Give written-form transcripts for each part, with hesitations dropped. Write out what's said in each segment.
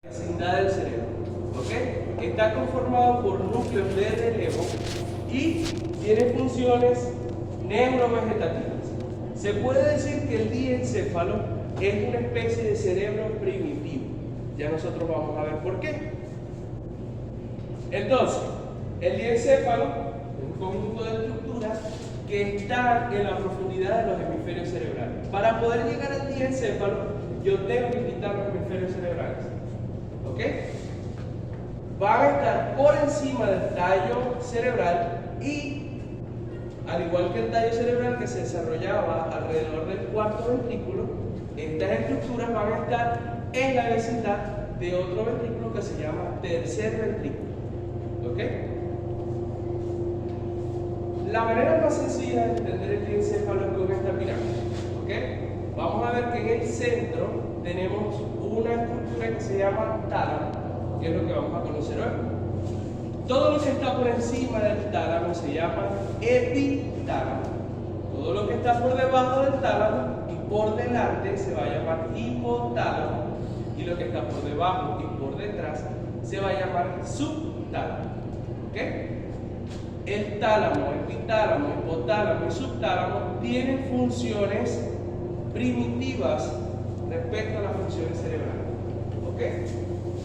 vecindad del cerebro, ¿ok? Está conformado por núcleos de relevo y tiene funciones neurovegetativas. Se puede decir que el diencéfalo es una especie de cerebro primitivo. Ya nosotros vamos a ver por qué. Entonces, el diencéfalo es un conjunto de estructuras que están en la profundidad de los hemisferios cerebrales. Para poder llegar al diencéfalo, yo tengo que quitar los hemisferios cerebrales. ¿Ok? Van a estar por encima del tallo cerebral y, al igual que el tallo cerebral que se desarrollaba alrededor del cuarto ventrículo, estas estructuras van a estar en la vecindad de otro ventrículo que se llama tercer ventrículo. ¿Ok? La manera más sencilla de entender el diencéfalo es con esta pirámide. ¿Ok? Vamos a ver que en el centro tenemos una estructura que se llama tálamo, que es lo que vamos a conocer hoy. Todo lo que está por encima del tálamo se llama epitálamo. Todo lo que está por debajo del tálamo y por delante se va a llamar hipotálamo. Y lo que está por debajo y por detrás se va a llamar subtálamo. ¿Ok? El tálamo, epitálamo, hipotálamo y subtálamo tienen funciones primitivas respecto a las funciones cerebrales. ¿Ok?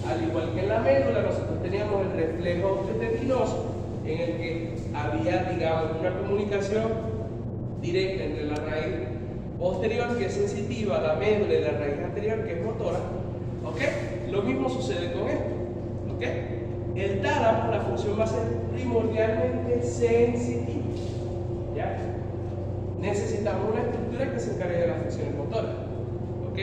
Al igual que en la médula, nosotros teníamos el reflejo tetinoso, en el que había, digamos, una comunicación directa entre la raíz posterior, que es sensitiva, la médula, y la raíz anterior, que es motora. ¿Ok? Lo mismo sucede con esto. ¿Ok? El tálamo, la función va a ser primordialmente sensitiva. ¿Ya? Necesitamos una estructura que se encargue de las funciones motoras. ¿Ok?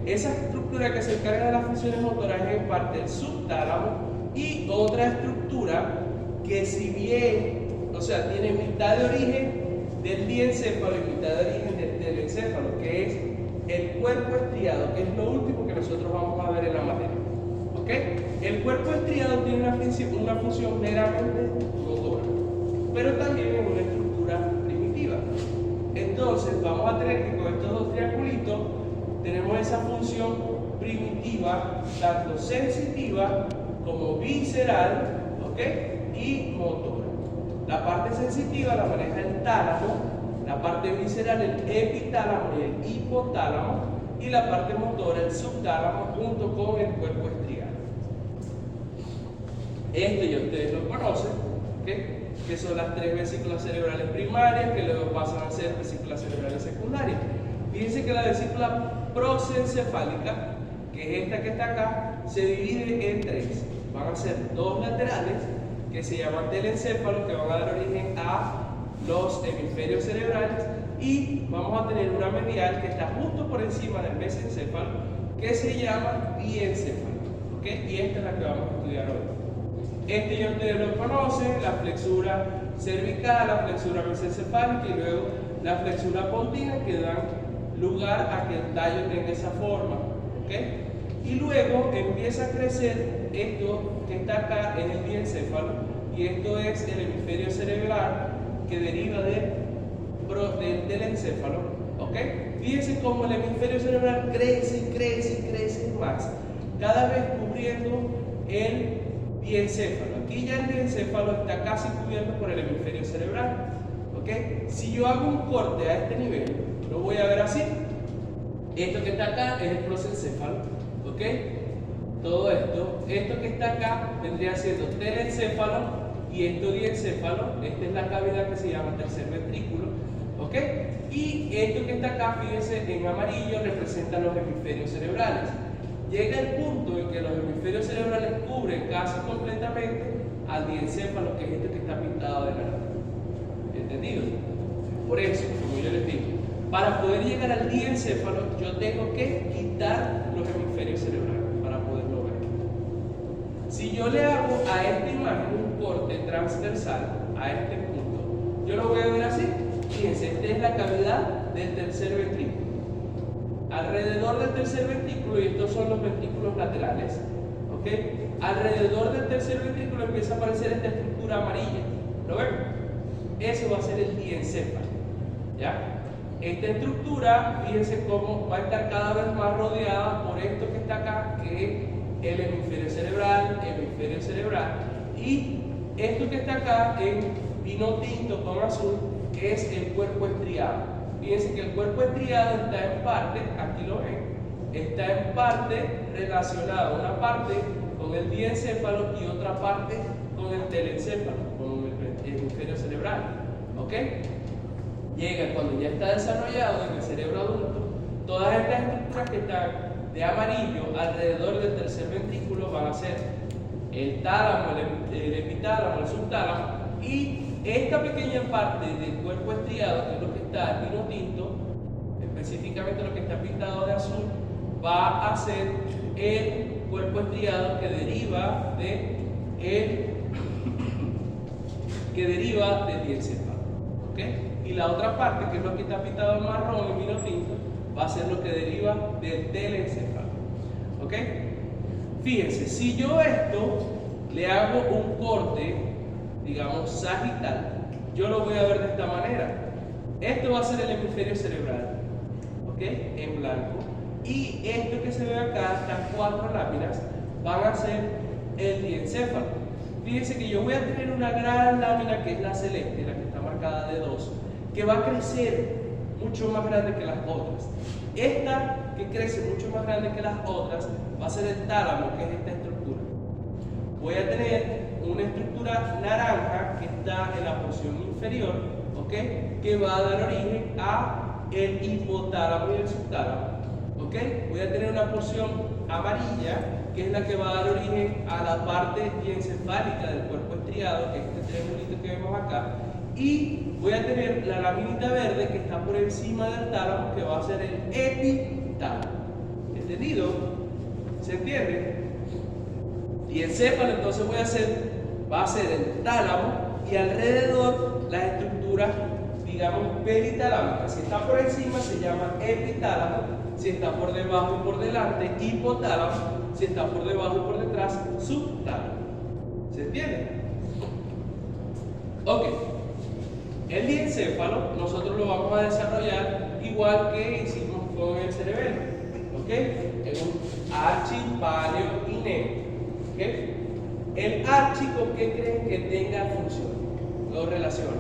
Esa estructura que se encarga de las funciones motoras es en parte el subtálamo y otra estructura que, si bien, o sea, tiene mitad de origen del diencéfalo y mitad de origen del telencéfalo, que es el cuerpo estriado, que es lo último que nosotros vamos a ver en la materia. ¿Ok? El cuerpo estriado tiene una función meramente motora, pero también es una estructura primitiva. Entonces vamos a tener que con estos dos triangulitos tenemos esa función primitiva, tanto sensitiva como visceral, ¿ok? Y motora. La parte sensitiva la maneja el tálamo, la parte visceral el epitálamo y el hipotálamo, y la parte motora el subtálamo junto con el cuerpo estriado. Esto ya ustedes lo conocen, ¿okay? Que son las tres vesículas cerebrales primarias que luego pasan a ser vesículas cerebrales secundarias. Fíjense que la vesícula prosencefálica, que es esta que está acá, se divide en tres. Van a ser dos laterales que se llaman telencéfalos, que van a dar origen a los hemisferios cerebrales, y vamos a tener una medial que está justo por encima del mesencéfalo, que se llama diencéfalo. ¿Okay? Y esta es la que vamos a estudiar hoy. Este ya ustedes lo conocen, la flexura cervical, la flexura mesencefálica y luego la flexura pontina, que dan lugar a que el tallo tenga esa forma. ¿Okay? Y luego empieza a crecer esto que está acá en el diencéfalo, y esto es el hemisferio cerebral que deriva del encéfalo. ¿Okay? Fíjense cómo el hemisferio cerebral crece y crece y crece más, cada vez cubriendo el diencéfalo. Aquí ya el diencéfalo está casi cubierto por el hemisferio cerebral. ¿Okay? Si yo hago un corte a este nivel, lo voy a ver así. Esto que está acá es el prosencéfalo. ¿Okay? Todo esto que está acá vendría siendo telencéfalo y esto diencéfalo. Esta es la cavidad que se llama tercer ventrículo. ¿Okay? Y esto que está acá, fíjense, en amarillo representa los hemisferios cerebrales. Llega el punto en que los hemisferios cerebrales cubren casi completamente al diencéfalo, que es este que está pintado de naranja. ¿Entendido? Por eso, como yo les digo, para poder llegar al diencéfalo, yo tengo que quitar los hemisferios cerebrales para poderlo ver. Si yo le hago a esta imagen un corte transversal a este punto, yo lo voy a ver así. Fíjense, esta es la cavidad del tercer ventrículo. Alrededor del tercer ventrículo, y estos son los ventrículos laterales, ¿ok? Alrededor del tercer ventrículo empieza a aparecer esta estructura amarilla. ¿Lo ven? Eso va a ser el diencéfalo. ¿Ya? Esta estructura, fíjense cómo va a estar cada vez más rodeada por esto que está acá, que el hemisferio cerebral, y esto que está acá en vino tinto con azul es el cuerpo estriado. Fíjense que el cuerpo estriado está en parte, aquí lo ven, está en parte relacionado, una parte con el diencéfalo y otra parte con el telencéfalo, con el hemisferio cerebral. ¿Ok? Llega cuando ya está desarrollado en el cerebro adulto, todas estas estructuras que están de amarillo alrededor del tercer ventrículo van a ser el tálamo, el epitálamo, el subtálamo, y esta pequeña parte del cuerpo estriado, que es lo que está en vino tinto, específicamente lo que está pintado de azul, va a ser el cuerpo estriado que deriva del diencéfalo. ¿Ok? Y la otra parte, que es lo que está pintado en marrón, en vino tinto, va a ser lo que deriva del telencéfalo. ¿Ok? Fíjense, si yo esto le hago un corte, digamos sagital, yo lo voy a ver de esta manera. Esto va a ser el hemisferio cerebral, ¿ok? En blanco. Y esto que se ve acá, estas 4 láminas, van a ser el diencéfalo. Fíjense que yo voy a tener una gran lámina que es la celeste, la que está marcada de 2, que va a crecer mucho más grande que las otras. Esta que crece mucho más grande que las otras va a ser el tálamo, que es esta estructura. Voy a tener una estructura naranja que está en la porción inferior, ¿ok? Que va a dar origen a el hipotálamo y el subtálamo, ¿ok? Voy a tener una porción amarilla que es la que va a dar origen a la parte diencefálica del cuerpo estriado, que es este triangulito que vemos acá, y voy a tener la laminita verde que está por encima del tálamo, que va a ser el epitálamo. ¿Entendido? ¿Se entiende? Diencéfalo, entonces va a ser el tálamo, y alrededor las estructuras, digamos, peritalámicas. Si está por encima se llama epitálamo, si está por debajo y por delante, hipotálamo, si está por debajo y por detrás, subtálamo. ¿Se entiende? Ok. El diencéfalo nosotros lo vamos a desarrollar igual que hicimos con el cerebelo, ¿ok? En un archi, paleo y neo, ¿ok? El archi, ¿con qué creen que tenga función? Lo relaciona.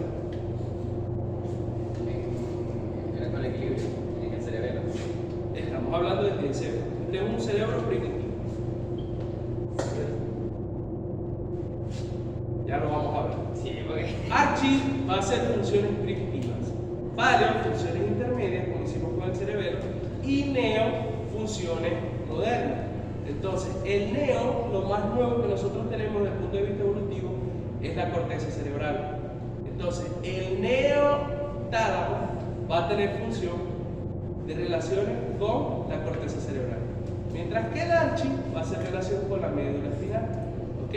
Con el equilibrio en el cerebelo. Estamos hablando del diencéfalo. Este es un cerebro primitivo. Ya lo vamos a ver. Sí, porque... Archi va a ser funciones primitivas, paleo funciones intermedias, como hicimos con el cerebelo, y neo funciones modernas. Entonces, el neo, lo más nuevo que nosotros tenemos desde el punto de vista evolutivo, es la corteza cerebral. Entonces, el neotálamo va a tener función de relaciones con la corteza cerebral, mientras que el archi va a hacer relación con la médula espinal, ¿ok?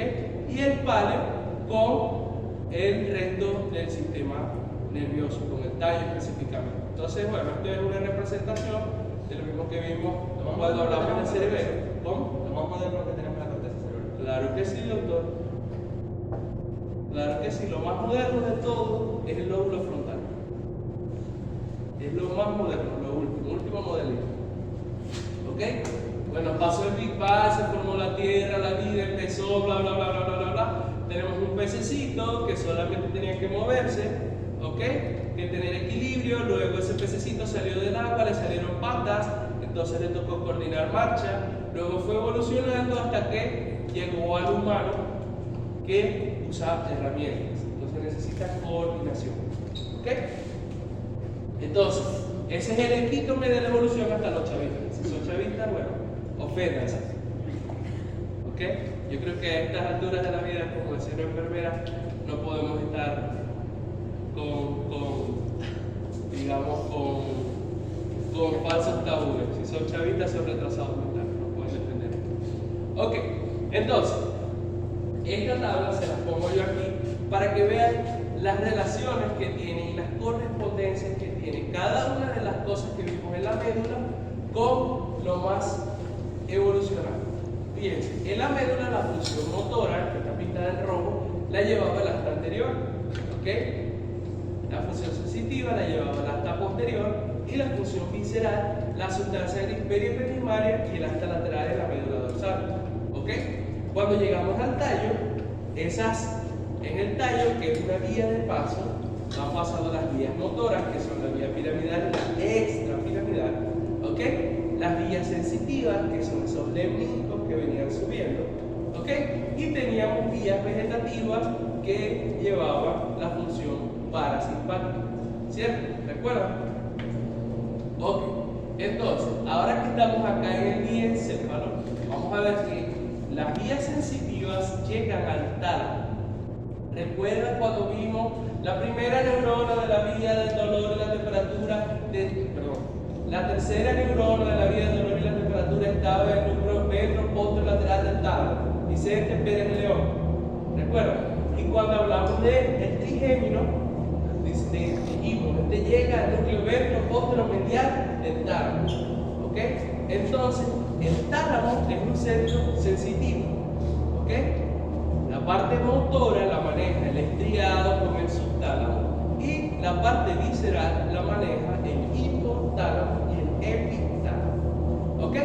Y el paleo con el resto del sistema nervioso, con el tallo específicamente. Entonces, bueno, esto es una representación de lo mismo que vimos cuando hablamos del cerebelo. ¿Cómo? Lo más moderno que tenemos la corteza cerebral. Claro que sí, doctor. Claro que sí, lo más moderno de todo es el lóbulo frontal. Es lo más moderno, lo último modelito. ¿Ok? Bueno, pasó el Big Bang, se formó la Tierra, la vida empezó, bla, bla, bla, bla, bla, bla, bla. Tenemos un pececito que solamente tenía que moverse, ¿ok? Que tener equilibrio. Luego ese pececito salió del agua, le salieron patas, entonces le tocó coordinar marcha. Luego fue evolucionando hasta que llegó al humano que usa herramientas. Entonces necesita coordinación, ¿ok? Entonces, ese es el epítome de la evolución hasta los chavistas. Si son chavistas, bueno, oféndanse. ¿Ok? Yo creo que a estas alturas de la vida, como decía una enfermera, no podemos estar con falsos tabúes. Si son chavistas, son retrasados mentales, no pueden entender. Ok, entonces, esta tabla se las pongo yo aquí para que vean las relaciones que tiene y las correspondencias que tiene cada una de las cosas que vimos en la médula con lo más evolucionado. Fíjense, en la médula la función motora, que está pintada en rojo, la llevaba el asta anterior, ¿ok? La función sensitiva la llevaba el asta posterior, y la función visceral, la sustancia periprimaria y el asta lateral en la médula dorsal, ¿ok? Cuando llegamos al tallo, en el tallo, que es una vía de paso, van pasando las vías motoras, que son la vía piramidal y la extrapiramidal, ¿ok? Las vías sensitivas, que son esos lemnicos que venían subiendo, ¿ok? Y teníamos vías vegetativas que llevaban la función parasimpática, ¿cierto? ¿Recuerdan? Ok, entonces, ahora que estamos acá en el diencéfalo, vamos a ver que las vías sensitivas llegan al tálamo. ¿Recuerdan cuando vimos la primera neurona de la vía del dolor y la temperatura? La tercera neurona de la vía del dolor y la temperatura estaba en el núcleo ventroposterolateral del tálamo, Vicente Pérez León. ¿Recuerdan? Y cuando hablamos del trigémino, dijimos, este llega al núcleo ventroposteromedial del tálamo. ¿Ok? Entonces, el tálamo es un centro sensitivo. ¿Ok? La parte motora la maneja el estriado con el subtálamo y la parte visceral la maneja el hipotálamo y el epitálamo. ¿Ok?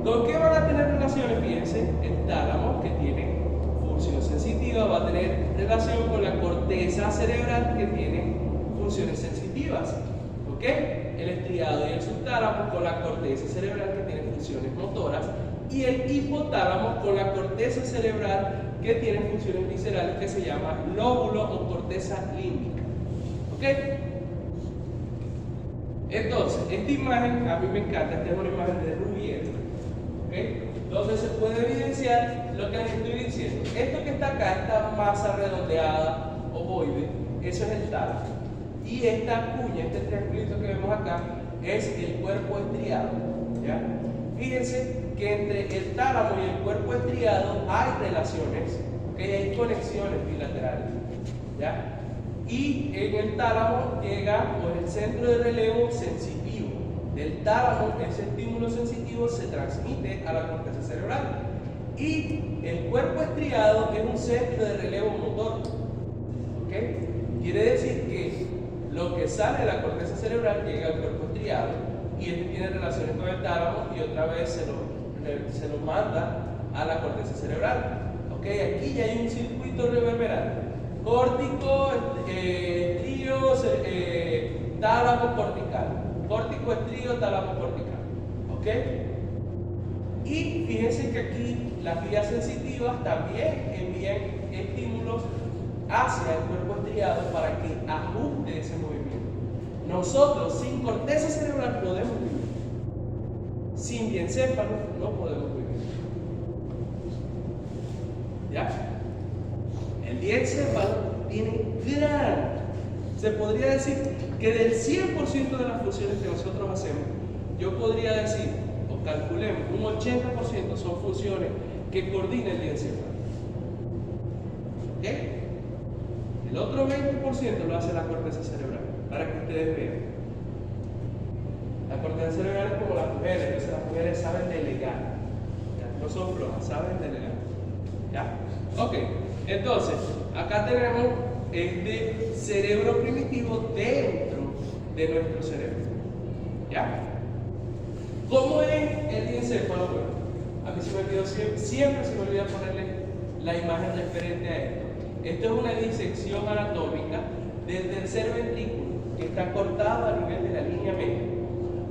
¿Con qué van a tener relaciones? Fíjense, el tálamo, que tiene función sensitiva, va a tener relación con la corteza cerebral, que tiene funciones sensitivas. ¿Ok? El estriado y el subtálamo con la corteza cerebral, que tiene funciones motoras, y el hipotálamo con la corteza cerebral, que tiene funciones viscerales, que se llama lóbulo o corteza límbica. ¿Ok? Entonces, esta imagen a mí me encanta. Esta es una imagen de Rubier, ¿ok? Donde se puede evidenciar lo que les estoy diciendo. Esto que está acá, esta masa redondeada, ovoide, eso es el tálamo. Y esta cuña, este triangulito que vemos acá, es el cuerpo estriado. ¿Ya? Fíjense que entre el tálamo y el cuerpo estriado hay relaciones, ¿okay? Hay conexiones bilaterales. ¿Ya? Y en el tálamo llega el centro de relevo sensitivo. Del tálamo, ese estímulo sensitivo se transmite a la corteza cerebral. Y el cuerpo estriado es un centro de relevo motor. ¿Okay? Quiere decir que lo que sale de la corteza cerebral llega al cuerpo estriado y este tiene relaciones con el tálamo y otra vez se lo manda a la corteza cerebral. ¿Okay? Aquí ya hay un circuito reverberante. Córtico, estrío, tálamo cortical. Córtico, estrío, tálamo cortical. ¿Ok? Y fíjense que aquí las vías sensitivas también envían estímulos hacia el cuerpo estriado para que ajuste ese movimiento. Nosotros sin corteza cerebral podemos vivir. Sin diencéfalo no podemos vivir. ¿Ya? El diencéfalo tiene se podría decir que del 100% de las funciones que nosotros hacemos, yo podría decir, o calculemos, un 80% son funciones que coordina el diencéfalo. ¿Ok? El otro 20% lo hace la corteza cerebral, para que ustedes vean. La corteza cerebral es como las mujeres, entonces las mujeres saben delegar. ¿Ya? No son flojas, saben delegar. ¿Ya? Ok, entonces, acá tenemos este cerebro primitivo dentro de nuestro cerebro. ¿Ya? ¿Cómo es el diencéfalo? Bueno, a mí se me olvidó siempre se me olvida ponerle la imagen referente a esto. Esto es una disección anatómica del tercer ventrículo que está cortado a nivel de la línea media.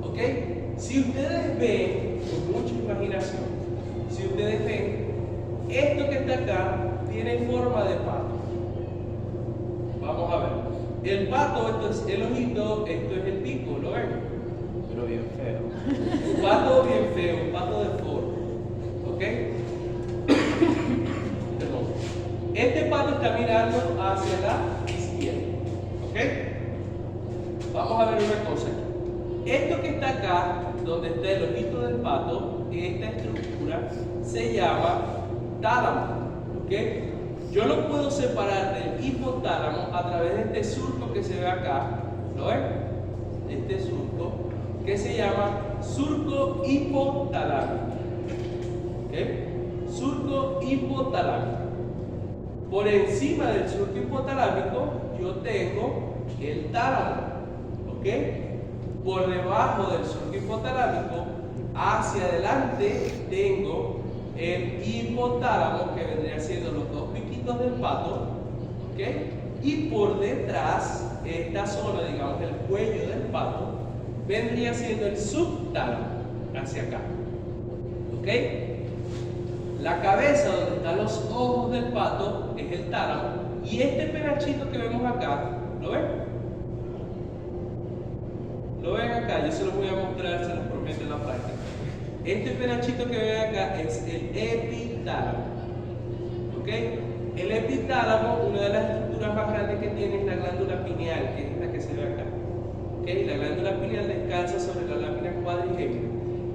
¿Ok? Si ustedes ven, con mucha imaginación, si ustedes ven, esto que está acá tiene forma de pato. Vamos a ver. El pato, esto es el ojito, esto es el pico, ¿lo ven? Pero bien feo. Un pato bien feo, un pato de forma. ¿Ok? Perdón. Este pato está mirando hacia la izquierda. ¿Ok? Vamos a ver una cosa. Esto que está acá, donde está el ojito del pato, esta estructura se llama tálamo. ¿Ok? Yo lo puedo separar del hipotálamo a través de este surco que se ve acá. ¿Lo ven? Este surco que se llama surco hipotalámico. ¿Ok? Surco hipotalámico. Por encima del surco hipotalámico yo tengo el tálamo. ¿Ok? Por debajo del surco hipotalámico, hacia adelante, tengo el hipotálamo, que vendría siendo los dos piquitos del pato, ¿ok? Y por detrás, esta zona, digamos el cuello del pato, vendría siendo el subtálamo, hacia acá, ¿ok? La cabeza, donde están los ojos del pato, es el tálamo, y este penachito que vemos acá, ¿lo ven? Lo ven acá, yo se los voy a mostrar, se los prometo en la práctica. Este penachito que ven acá es el epitálamo, ¿ok? El epitálamo, una de las estructuras más grandes que tiene es la glándula pineal, que es la que se ve acá, ¿ok? La glándula pineal descansa sobre la lámina cuadrigémina.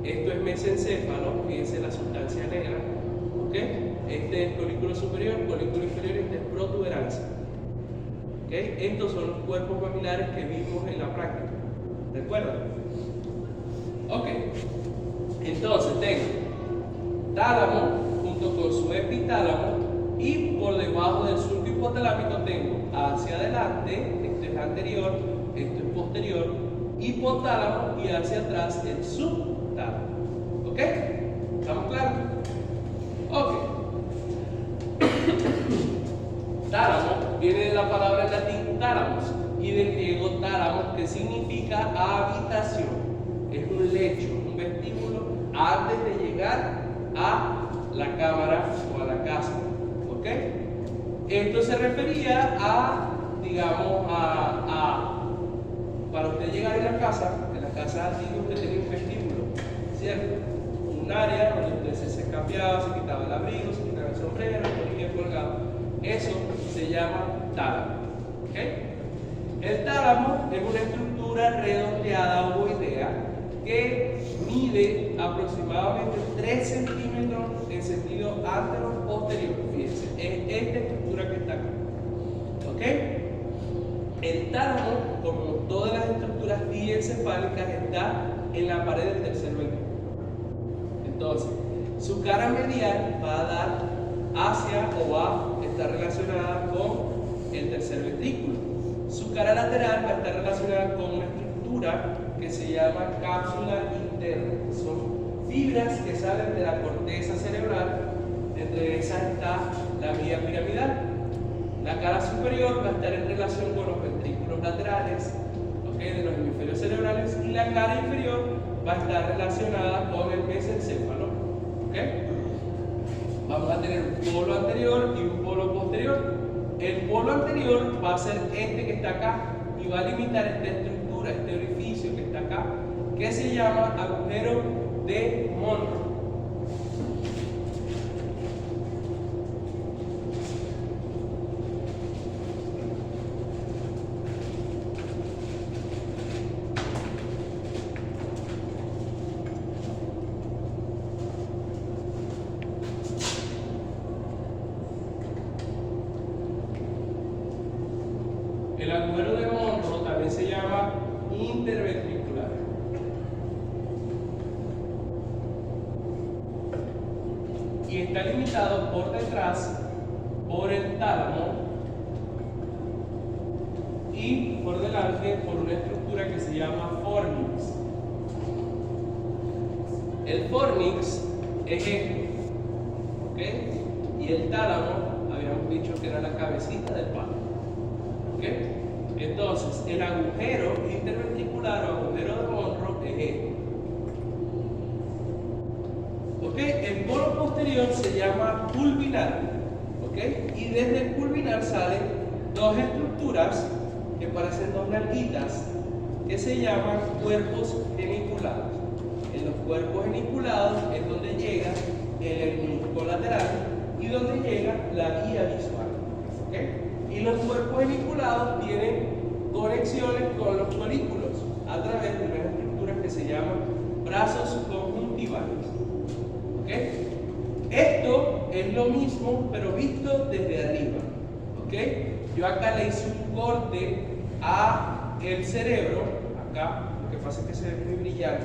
Esto es mesencéfalo, fíjense la sustancia negra, ¿ok? Este es colículo superior, colículo inferior, este es protuberancia, ¿ok? Estos son los cuerpos mamilares que vimos en la práctica, ¿de acuerdo? Ok, entonces tengo tálamo junto con su epitálamo, y por debajo del surco hipotalámico tengo hacia adelante, esto es anterior, esto es posterior, hipotálamo, y hacia atrás el subtálamo. ¿Ok? ¿Estamos claros? Ok. Tálamo viene de la palabra en latín tálamos y del griego tálamos, que significa habitación. Es un lecho, un vestíbulo antes de llegar a la cámara o a la casa. ¿Ok? Esto se refería a, digamos, para usted llegar a la casa, en la casa antigua usted tenía un vestíbulo, ¿cierto? Un área donde usted se cambiaba, se quitaba el abrigo, se quitaba el sombrero, ponía colgado. Eso se llama tálamo. ¿Ok? El tálamo es una estructura redondeada ovoidea que mide aproximadamente 3 centímetros en sentido antero-posterior. Fíjense, es esta estructura que está acá. ¿Ok? El tálamo, como todas las estructuras diencefálicas, está en la pared del tercer ventrículo. Entonces, su cara medial va a dar hacia o va a estar relacionada con el tercer ventrículo. Su cara lateral va a estar relacionada con una estructura que se llama cápsula interna. Son fibras que salen de la corteza cerebral. Entre esas está la vía piramidal. La cara superior va a estar en relación con los ventrículos laterales, ¿okay?, de los hemisferios cerebrales, y la cara inferior va a estar relacionada con el mesencéfalo. ¿Okay? Vamos a tener un polo anterior y un polo posterior. El polo anterior va a ser este que está acá y va a limitar esta estructura, este orificio que está acá, que se llama agujero de Monro. El agujero de Monro también se llama interventricular. Y está limitado por detrás por el tálamo y por delante por una estructura que se llama fornix. El fornix es este, ¿ok? Y el tálamo, habíamos dicho que era la cabecita del pato. ¿Okay? Entonces, el agujero interventricular o agujero de Monro es este. ¿Okay? El polo posterior se llama pulvinar. ¿Okay? Y desde el pulvinar salen dos estructuras que parecen dos nalguitas que se llaman cuerpos geniculados. En los cuerpos geniculados es donde llega el músculo lateral y donde llega la guía visual. ¿Okay? Y los cuerpos geniculados tienen conexiones con los folículos a través de unas estructuras que se llaman brazos conjuntivales. ¿Okay? Esto es lo mismo, pero visto desde arriba. ¿Okay? Yo acá le hice un corte a el cerebro, acá, lo que pasa es que se ve muy brillante.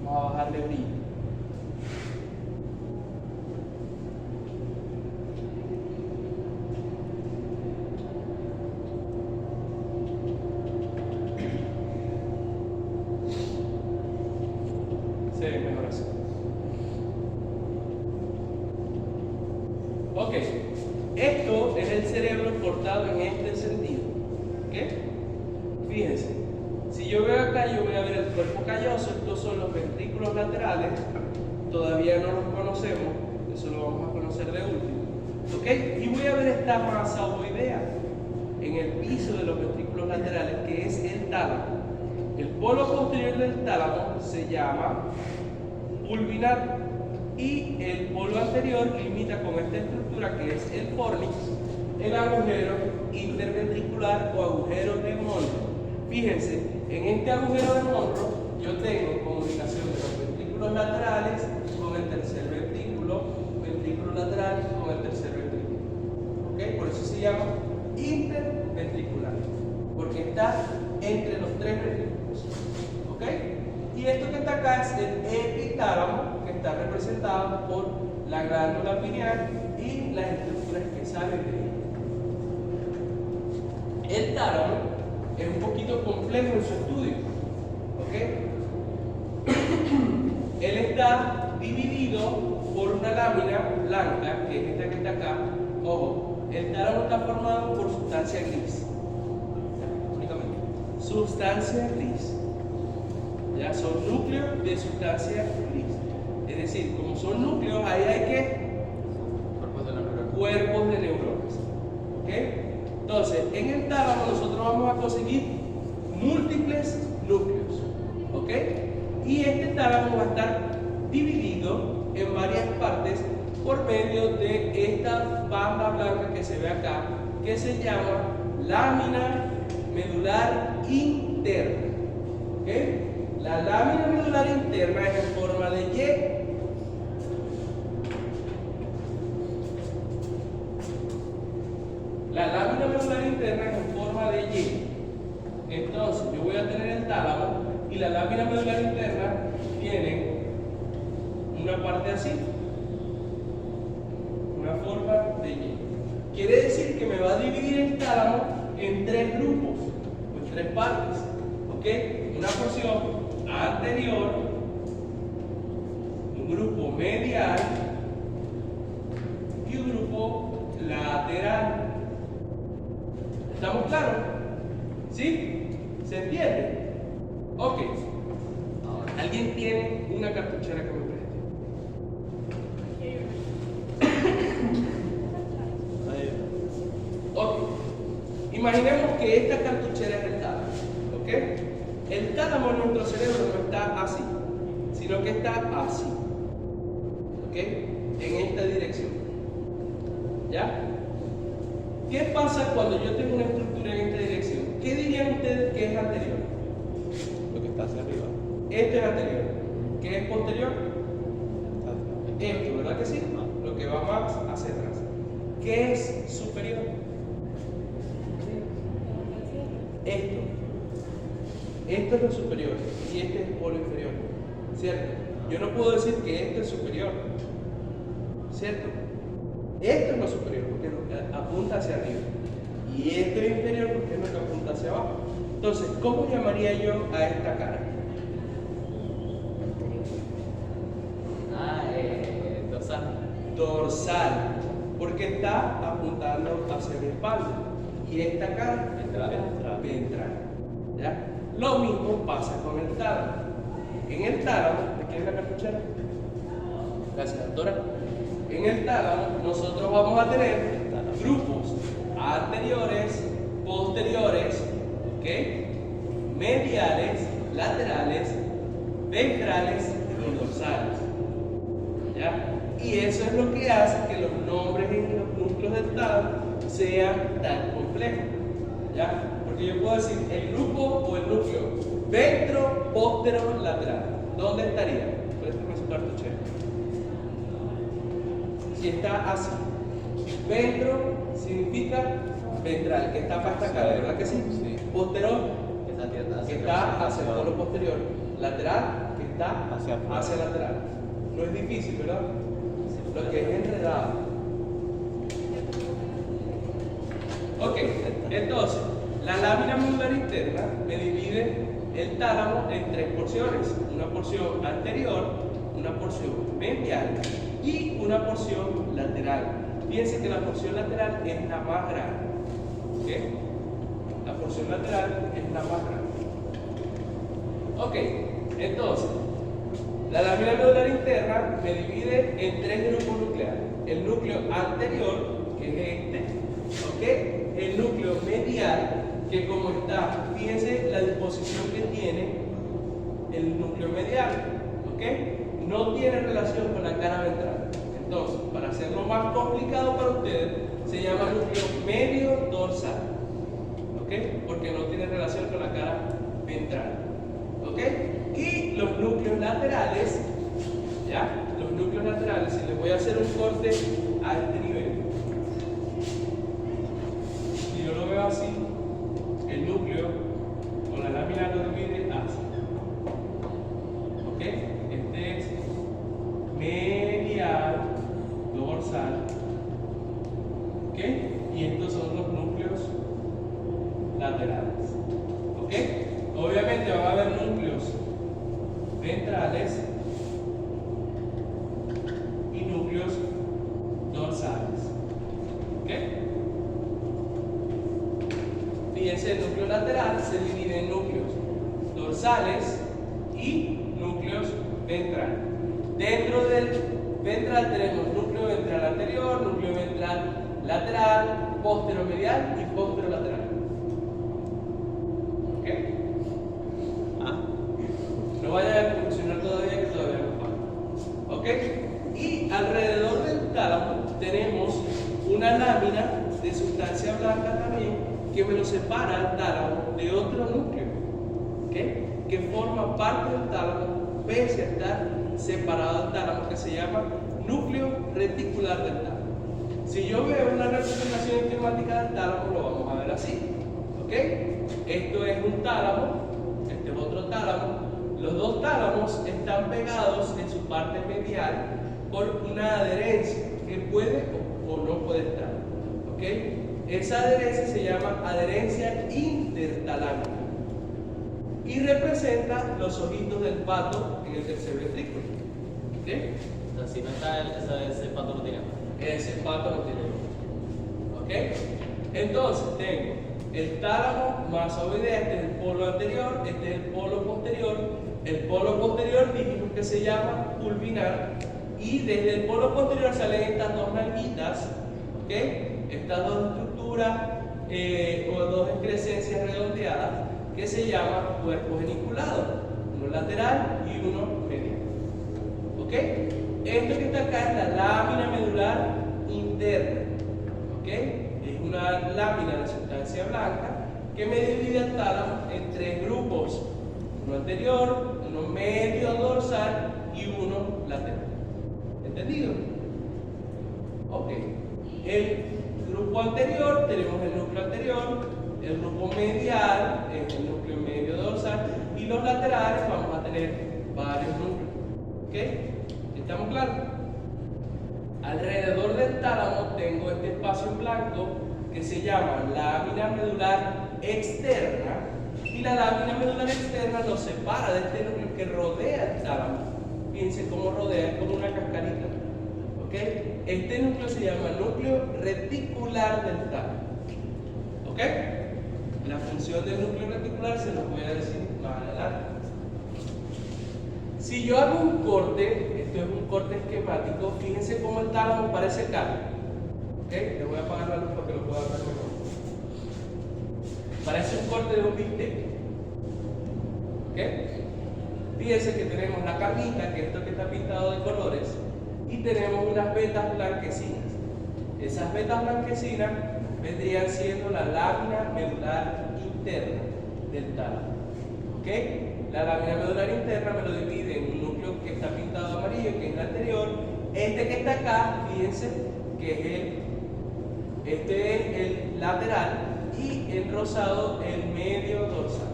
Vamos a bajarle brillo. Se ve mejor así. Ok, esto es el cerebro cortado en este sentido. ¿Ok? Fíjense, si yo veo acá, yo voy a ver el cuerpo calloso. Estos son los ventrículos laterales. Todavía no los conocemos, eso lo vamos a conocer de último. ¿Ok? Y voy a ver esta masa ovoidea en el piso de los ventrículos laterales, que es el tálamo. El polo posterior del tálamo se llama pulvinar y el polo anterior limita con esta estructura que es el fornix, el agujero interventricular o agujero de Monro. Fíjense, en este agujero de Monro yo tengo comunicación de los ventrículos laterales con el tercer ventrículo lateral con el tercer ventrículo. ¿Ok? Por eso se llama interventricular, porque está entre los tres ventrículos. ¿Ok? Y esto que está acá es el epitálamo, que está representado por la glándula pineal y las estructuras que salen de ella. El tálamo es un poquito complejo en su estudio. ¿Ok? Él está dividido por una lámina blanca, que es esta que está acá. Ojo, el tálamo está formado por sustancia gris. Únicamente. Sustancia gris. Ya son núcleos de sustancia gris. Es decir, como son núcleos, ahí hay que cuerpos de neuronas. ¿Ok? Entonces, en el tálamo nosotros vamos a conseguir múltiples núcleos. ¿Ok? Y este tálamo va a estar dividido en varias partes por medio de esta banda blanca que se ve acá, que se llama lámina medular interna. ¿Ok? La lámina medular interna es en forma de Y. La lámina medular interna es en forma de Y. Entonces, yo voy a tener el tálamo y la lámina medular interna tiene una parte así, una forma de Y. Quiere decir que me va a dividir el tálamo en tres grupos, o en tres partes. ¿Ok? Una porción anterior, un grupo medial y un grupo lateral. ¿Estamos claros? ¿Sí? ¿Se entiende? Ok. ¿Alguien tiene una cartuchera que me preste? Ok. Imaginemos que esta cartuchera es el tálamo. ¿Ok? El tálamo en nuestro cerebro no está así, sino que está así. ¿Ok? En esta dirección. ¿Ya? ¿Qué pasa cuando yo tengo una estructura en esta dirección? ¿Qué dirían ustedes que es anterior? Lo que está hacia arriba. Esto es anterior. ¿Qué es posterior? Esto, ¿verdad que sí? Lo que va más hacia atrás. ¿Qué es superior? Esto. Esto es lo superior y este es el polo inferior. ¿Cierto? Yo no puedo decir que esto es superior. ¿Cierto? Esto es lo superior porque es lo que apunta hacia arriba. Y esto es inferior porque es lo que apunta hacia abajo. Entonces, ¿cómo llamaría yo a esta cara? Dorsal. Dorsal. Porque está apuntando hacia mi espalda. Y esta cara, ventral. ¿Ya? Lo mismo pasa con el tálamo. En el tálamo, ¿de quién es la cartuchera? Gracias, doctora. En el tálamo nosotros vamos a tener grupos anteriores, posteriores, ¿ok? Mediales, laterales, ventrales y dorsales. ¿Ya? Y eso es lo que hace que los nombres en los núcleos del tálamo sean tan complejos. ¿Ya? Porque yo puedo decir el grupo o el núcleo ventro, póstero, lateral. ¿Dónde estaría? Préstame su cartuchera. Si está así. Ventro significa ventral, que está para esta cara, ¿verdad que sí? Sí. Posterior, que está hacia el polo posterior. Lateral, que está hacia lateral. No es difícil, ¿verdad? Lo que es enredado. Ok, entonces, la lámina medular interna me divide el tálamo en tres porciones. Una porción anterior, una porción medial y una porción lateral. fíjense que la porción lateral es la más grande. ¿Ok? La porción lateral es la más grande. Ok, entonces, la lámina medular interna me divide en tres grupos nucleares. El núcleo anterior, que es este, ¿ok? El núcleo medial, que como está, fíjense la disposición que tiene el núcleo medial, ¿ok? No tiene relación con la cara ventral. Entonces, para hacerlo más complicado para ustedes, se llama núcleo medio dorsal, ¿ok? Porque no tiene relación con la cara ventral, ¿ok? Y los núcleos laterales, ¿ya? Los núcleos laterales, si les voy a hacer un corte a este nivel, si yo lo veo así, el núcleo o la lámina lo divide así, ¿ok? Este es medial dorsal, ¿ok? Y estos son los núcleos laterales, ¿ok? Obviamente van a haber núcleos ventrales y núcleos dorsales, ¿ok? Fíjense, el núcleo lateral se divide en núcleos dorsales y núcleos ventrales. Dentro del ventral tenemos núcleo ventral anterior, núcleo ventral lateral, posteromedial y posterolateral. ¿Ok? No vayan a funcionar todavía, que todavía no falta. ¿Ok? Y alrededor del tálamo tenemos una lámina de sustancia blanca también que me lo separa el tálamo de otro núcleo, ¿ok? Que forma parte del tálamo pese a estar separado del tálamo, que se llama núcleo reticular del tálamo. Si yo veo una representación esquemática del tálamo, lo vamos a ver así, ¿ok? Esto es un tálamo, este es otro tálamo. Los dos tálamos están pegados en su parte medial por una adherencia que puede o no puede estar, ¿ok? Esa adherencia se llama adherencia intertalámica y representa los ojitos del pato en el tercer ventrículo, ¿ok? Entonces, si no está ese pato no tiene. Ese pato no tiene ojo, ¿ok? Entonces tengo el tálamo más ovoidea, este es el polo anterior, este es el polo posterior. El polo posterior dijimos que se llama pulvinar y desde el polo posterior salen estas dos nalguitas, ¿ok? Estas dos estructuras o dos excrescencias redondeadas que se llaman cuerpo geniculado, uno lateral y uno medial, ¿ok? Esto que está acá es la lámina medular interna, ¿ok? Es una lámina de sustancia blanca que me divide el tálamo en tres grupos, uno anterior, uno medio dorsal y uno lateral. ¿Entendido? Ok. El grupo anterior, tenemos el núcleo anterior, el grupo medial es el núcleo medio dorsal y los laterales vamos a tener varios núcleos. ¿Ok? ¿Estamos claros? Alrededor del tálamo tengo este espacio en blanco que se llama lámina medular externa y la lámina medular externa nos separa de este núcleo que rodea el tálamo. Fíjense cómo rodea, es como una cascarita. ¿Ok? Este núcleo se llama núcleo reticular del tálamo. ¿Ok? La función del núcleo reticular se los voy a decir más adelante. Si yo hago un corte, esto es un corte esquemático, fíjense cómo el tálamo parece carne. ¿Ok? Les voy a apagar la luz para que lo puedan ver mejor. Parece un corte de un bistec. ¿Ok? Fíjense que tenemos la carnita, que es esto que está pintado de colores, y tenemos unas vetas blanquecinas. Esas vetas blanquecinas vendrían siendo la lámina medular interna del tálamo. ¿Ok? La lámina medular interna me lo divide en un núcleo que está pintado amarillo, que es el anterior. Este que está acá, fíjense que es este es el lateral y el rosado el medio dorsal.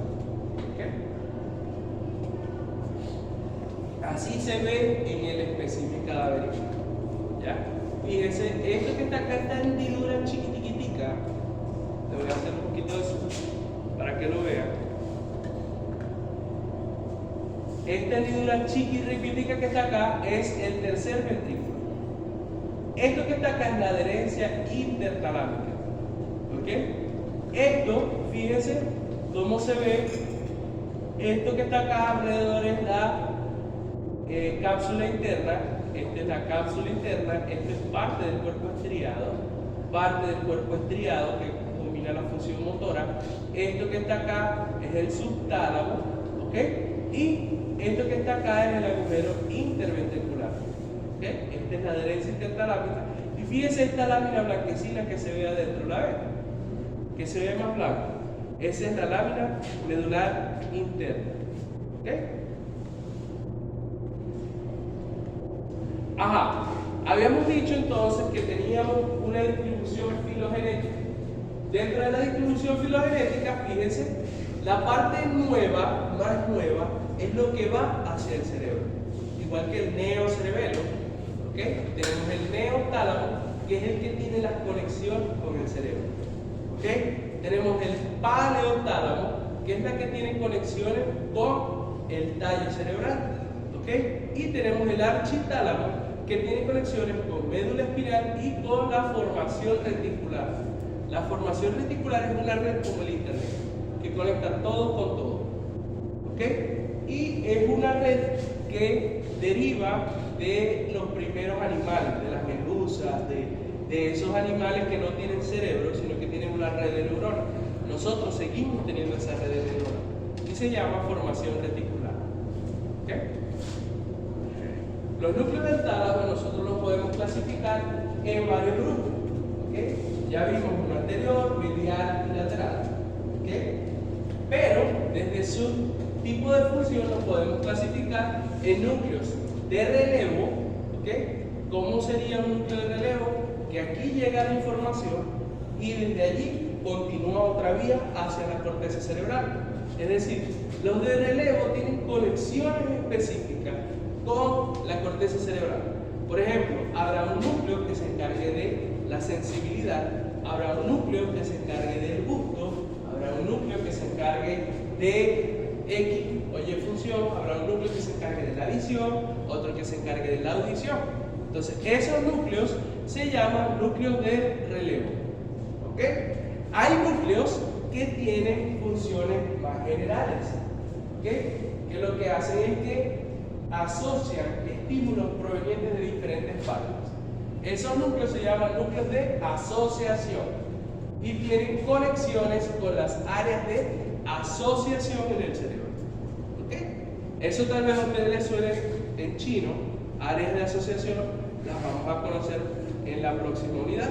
¿Ok? Así se ve en el espécimen cadavérico. ¿Ya? Fíjense, esto que está acá, esta hendidura chiquitiquitica, le voy a hacer un poquito de zoom para que lo vean. Esta hendidura chiquirripitica que está acá es el tercer ventrículo. Esto que está acá es la adherencia intertalámica. ¿Ok? Esto, fíjense cómo se ve. Esto que está acá alrededor es la cápsula interna. Esta es la cápsula interna. Esto es parte del cuerpo estriado. Parte del cuerpo estriado que combina la función motora. Esto que está acá es el subtálamo. ¿Ok? Y esto que está acá es el agujero interventricular. ¿Okay? Esta es la adherencia intertalámica. Y fíjense esta lámina blanquecina que se ve adentro, ¿la ven? Que se ve más blanca. Esa es la lámina medular interna. ¿Okay? Ajá. Habíamos dicho entonces que teníamos una distribución filogenética. Dentro de la distribución filogenética, fíjense, la parte nueva, más nueva, es lo que va hacia el cerebro. Igual que el neocerebelo. ¿Okay? Tenemos el neotálamo, que es el que tiene las conexiones con el cerebro. ¿Okay? Tenemos el paleotálamo, que es la que tiene conexiones con el tallo cerebral. ¿Okay? Y tenemos el architálamo, que tiene conexiones con médula espinal y con la formación reticular. La formación reticular es una red como el internet, que conecta todo con todo. ¿Okay? Y es una red que deriva de los primeros animales, de las medusas, de esos animales que no tienen cerebro, sino que tienen una red de neuronas. Nosotros seguimos teniendo esa red de neuronas y se llama formación reticular. ¿Okay? Los núcleos del tálamo nosotros los podemos clasificar en varios grupos. ¿Okay? Ya vimos uno anterior, medial y lateral. ¿Okay? Pero desde su tipo de función los podemos clasificar en núcleos de relevo. ¿Okay? ¿Cómo sería un núcleo de relevo? Que aquí llega la información y desde allí continúa otra vía hacia la corteza cerebral. Es decir, los de relevo tienen conexiones específicas con la corteza cerebral. Por ejemplo, habrá un núcleo que se encargue de la sensibilidad, habrá un núcleo que se encargue del gusto, habrá un núcleo que se encargue de X o Y función, habrá un núcleo que se encargue de la visión, otro que se encargue de la audición. Entonces, esos núcleos se llaman núcleos de relevo. ¿Ok? Hay núcleos que tienen funciones más generales, ¿ok? Que lo que hacen es que asocian estímulos provenientes de diferentes partes. Esos núcleos se llaman núcleos de asociación y tienen conexiones con las áreas de asociación en el cerebro. ¿Okay? Eso tal vez a ustedes les suene en chino, áreas de asociación, las vamos a conocer en la próxima unidad,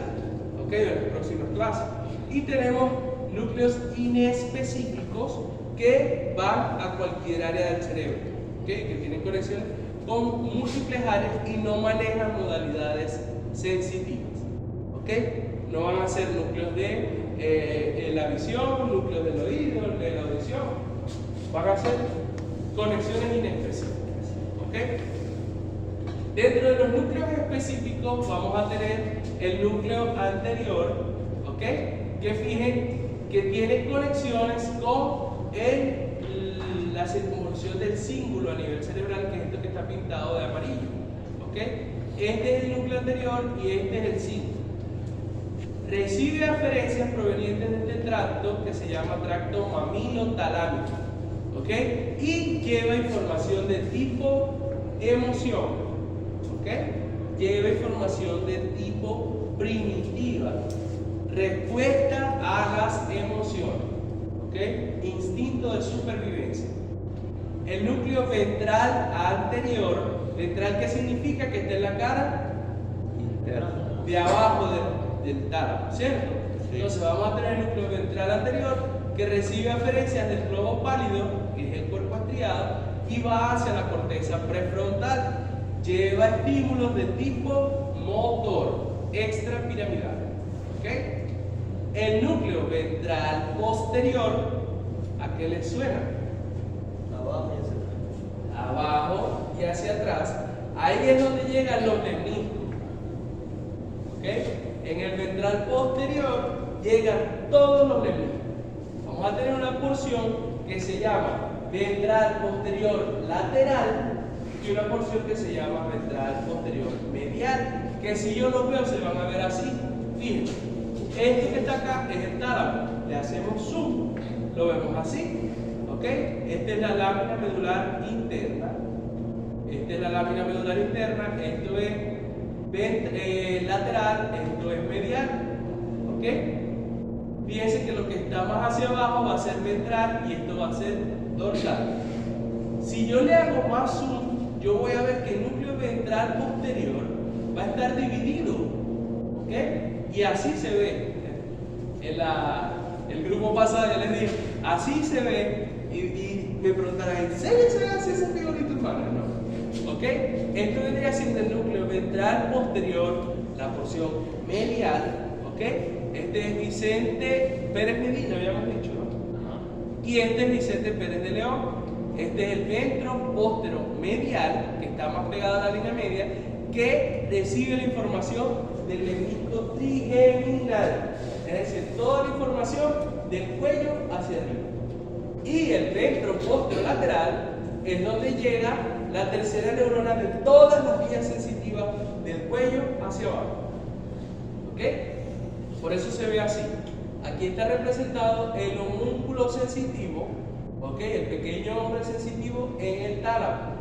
¿okay? En las próximas clases. Y tenemos núcleos inespecíficos que van a cualquier área del cerebro, ¿okay? Que tienen conexiones con múltiples áreas y no manejan modalidades sensitivas. ¿Okay? No van a ser núcleos de la visión, núcleos del oído, de la audición. Van a ser conexiones inespecíficas. ¿Okay? Dentro de los núcleos específicos vamos a tener el núcleo anterior, ¿okay? Que fijen que tiene conexiones con la circunvolución del cíngulo a nivel cerebral, que es esto que está pintado de amarillo. ¿Okay? Este es el núcleo anterior y este es el cíngulo. Recibe aferencias provenientes de este tracto que se llama tracto mamilotalámico. ¿Okay? Y lleva información de tipo emoción. ¿Okay? Lleva información de tipo primitiva. Respuesta a las emociones. ¿Okay? Instinto de supervivencia. El núcleo ventral anterior. Ventral, ¿qué significa? Que está en la cara de abajo del tálamo, ¿cierto? Sí. Entonces vamos a tener el núcleo ventral anterior que recibe aferencias del globo pálido, que es el cuerpo estriado, y va hacia la corteza prefrontal. Lleva estímulos de tipo motor, extrapiramidal. ¿Okay? El núcleo ventral posterior, ¿a qué le suena? Abajo y hacia atrás. Abajo y hacia atrás. Ahí es donde llegan los lemniscos. ¿Okay? En el ventral posterior llegan todos los lemniscos. Vamos a tener una porción que se llama ventral posterior lateral y una porción que se llama ventral posterior medial, que que si yo los veo se van a ver así. Fíjense, este que está acá es el tálamo. Le hacemos zoom, lo vemos así. ¿Ok? Esta es la lámina medular interna. Esta es la lámina medular interna. Esto es lateral, esto es medial. ¿Ok? Fíjense que lo que está más hacia abajo va a ser ventral y esto va a ser dorsal. Si yo le hago más zoom, yo voy a ver que el núcleo ventral posterior va a estar dividido. ¿Ok? Y así se ve. El grupo pasado ya les dije, así se ve. Y me preguntarán, ¿en serio se ve así ese figurito, hermano? No. ¿Ok? Esto vendría siendo el núcleo ventral posterior, la porción medial. ¿Ok? Este es Vicente Pérez Medina, habíamos dicho, ¿no? Y este es Vicente Pérez de León. Este es el ventro póstero medial, que está más pegado a la línea media, que recibe la información del menisco trigeminal. Es decir, toda la información del cuello hacia arriba. Y el ventro póstero lateral es donde llega la tercera neurona de todas las vías sensitivas del cuello hacia abajo. ¿Ok? Por eso se ve así. Aquí está representado el homúnculo sensitivo, ¿ok? El pequeño hombre sensitivo en el tálamo.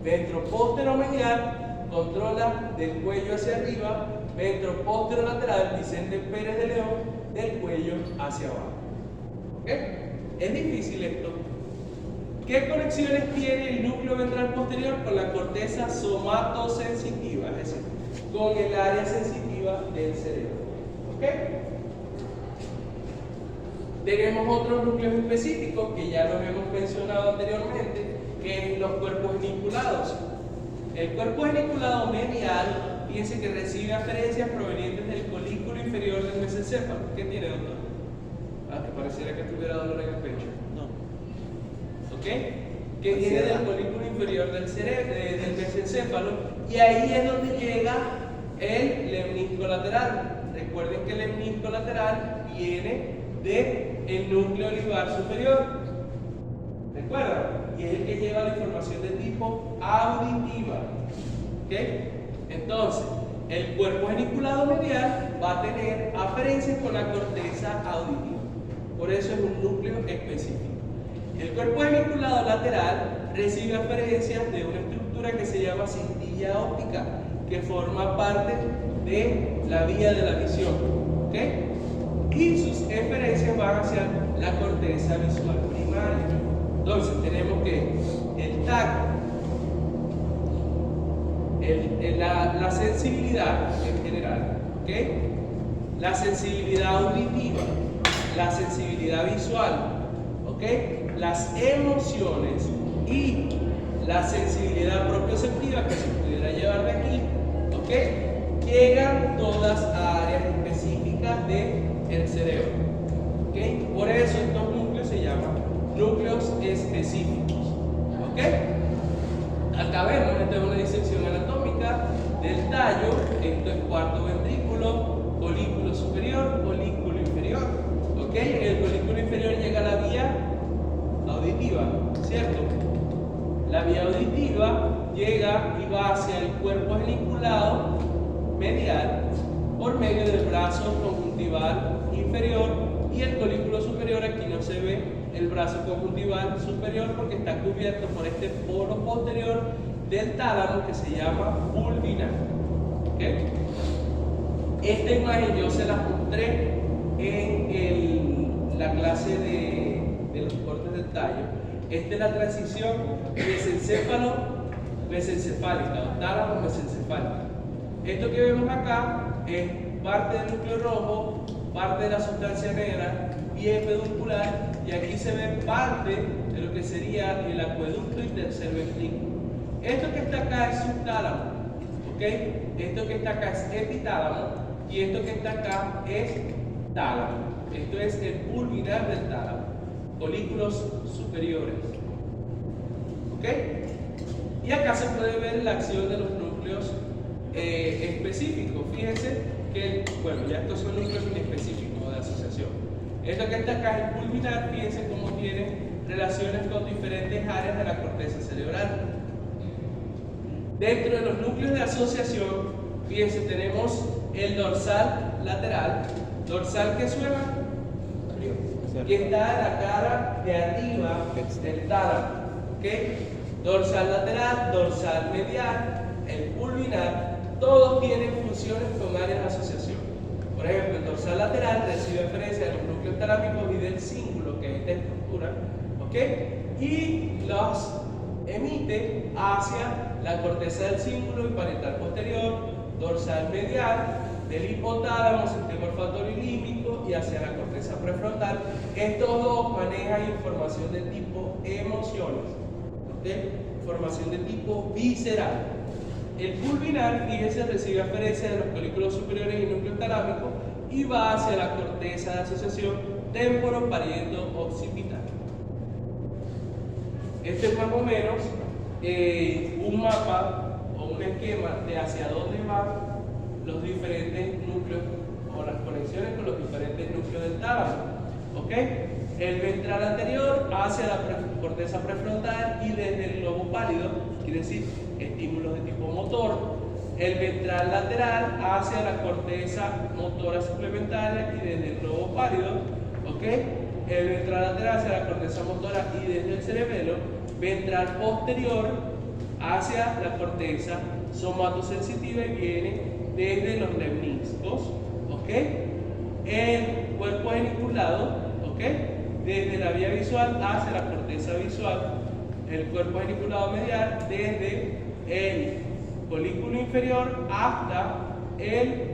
Ventropóstero medial controla del cuello hacia arriba, ventropóstero lateral, Vicente Pérez de León, del cuello hacia abajo. ¿Ok? Es difícil esto. ¿Qué conexiones tiene el núcleo ventral posterior con la corteza somatosensitiva? Es decir, con el área sensitiva del cerebro. ¿Ok? Tenemos otros núcleos específicos que ya los hemos mencionado anteriormente, que es los cuerpos geniculados. El cuerpo geniculado medial, fíjense que recibe aferencias provenientes del colículo inferior del mesencéfalo. ¿Qué tiene, doctor? Ah, que pareciera que tuviera dolor en el pecho. No. ¿Ok? Que viene del colículo inferior del cerebro, del mesencéfalo, y ahí es donde llega el lemnisco lateral. Recuerden que el lemnisco lateral viene del núcleo olivar superior. ¿Recuerdan? Y es el que lleva la información de tipo auditiva. ¿Ok? Entonces, el cuerpo geniculado medial va a tener aferencias con la corteza auditiva. Por eso es un núcleo específico. El cuerpo geniculado lateral recibe aferencias de una estructura que se llama cintilla óptica, que forma parte de la vía de la visión. ¿Ok? Y sus eferencias van hacia la corteza visual primaria. Entonces tenemos que el tacto, la sensibilidad en general, ¿ok? La sensibilidad auditiva, la sensibilidad visual, ¿ok? Las emociones y la sensibilidad propioceptiva que se pudiera llevar de aquí, ¿ok? Llegan todas a áreas específicas del cerebro, ¿ok? Por eso estos núcleos se llaman núcleos específicos. ¿Ok? Acá vemos, esta es una disección anatómica del tallo. Esto es cuarto ventrículo, colículo superior, colículo inferior. ¿Ok? El colículo inferior llega a la vía auditiva, ¿cierto? La vía auditiva llega y va hacia el cuerpo geniculado medial por medio del brazo conjuntival inferior y el colículo superior. Aquí no se ve el brazo conjuntival superior porque está cubierto por este polo posterior del tálamo que se llama vulvinar. ¿Okay? Esta imagen yo se la mostré en la clase de los cortes del tallo. Esta es la transición mesencéfalo-mesencefálica o tálamo-mesencefálica. Esto que vemos acá es parte del núcleo rojo, parte de la sustancia negra, pie peduncular, y aquí se ve parte de lo que sería el acueducto y tercer ventrículo. Esto que está acá es subtálamo, ¿ok? Esto que está acá es epitálamo y esto que está acá es tálamo. Esto es el vulvinar del tálamo, folículos superiores, ¿ok? Y acá se puede ver la acción de los núcleos específicos. Fíjense que, bueno, ya estos son núcleos inespecíficos de asociación. Esto que está acá es vulvinar. Fíjense cómo tiene relaciones con diferentes áreas de la corteza cerebral. Dentro de los núcleos de asociación Fíjense, tenemos el dorsal lateral. ¿Dorsal qué suena? Que está en la cara de arriba del tálamo. ¿Ok? Dorsal lateral, dorsal medial, el pulvinar, todos tienen funciones con áreas de asociación. Por ejemplo, el dorsal lateral recibe referencia de los núcleos talámicos y del cíngulo, que es esta estructura, ¿ok? Y los emite hacia la corteza del cíngulo y parietal posterior, dorsal medial, del hipotálamo, sistema olfatorio y límbico, y hacia la corteza prefrontal. Estos dos manejan información de tipo emociones, ¿ok? Información de tipo visceral. El pulvinar, fíjense, recibe aferencia de los folículos superiores y núcleo talámico y va hacia la corteza de asociación temporo-parieto-occipital. Este es más o menos un mapa o un esquema de hacia dónde van los diferentes núcleos o las conexiones con los diferentes núcleos del tálamo. ¿Ok? El ventral anterior hacia la corteza prefrontal y desde el globo pálido, quiere decir estímulos de tipo motor. El ventral lateral hacia la corteza motora suplementaria y desde el globo pálido. ¿Ok? El ventral lateral hacia la corteza motora y desde el cerebelo. Ventral posterior hacia la corteza somatosensitiva y viene desde los lemniscos. ¿Ok? El cuerpo geniculado, ¿ok? Desde la vía visual hacia la corteza visual, el cuerpo geniculado medial desde el folículo inferior hasta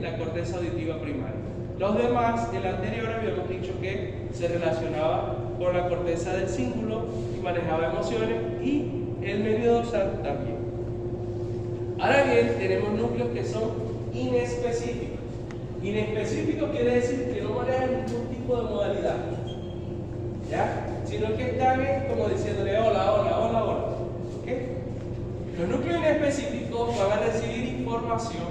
la corteza auditiva primaria. Los demás, el anterior habíamos dicho que se relacionaba con la corteza del cíngulo y manejaba emociones, y el medio dorsal también. Ahora bien, tenemos núcleos que son inespecíficos. Inespecífico quiere decir que no manejan ningún tipo de modalidad, ¿ya? Sino que están como diciéndole hola, hola, hola, hola. ¿Ok? Los núcleos inespecíficos van a recibir información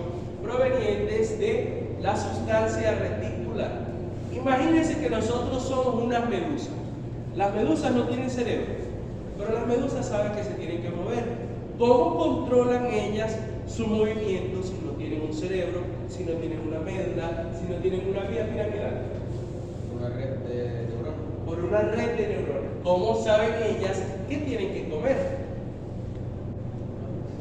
provenientes de la sustancia reticular. Imagínense que nosotros somos unas medusas. Las medusas no tienen cerebro, pero las medusas saben que se tienen que mover. ¿Cómo controlan ellas su movimiento si no tienen un cerebro, si no tienen una médula, si no tienen una vía piramidal? Una red de neuronas. Por una red de neuronas. ¿Cómo saben ellas qué tienen que comer?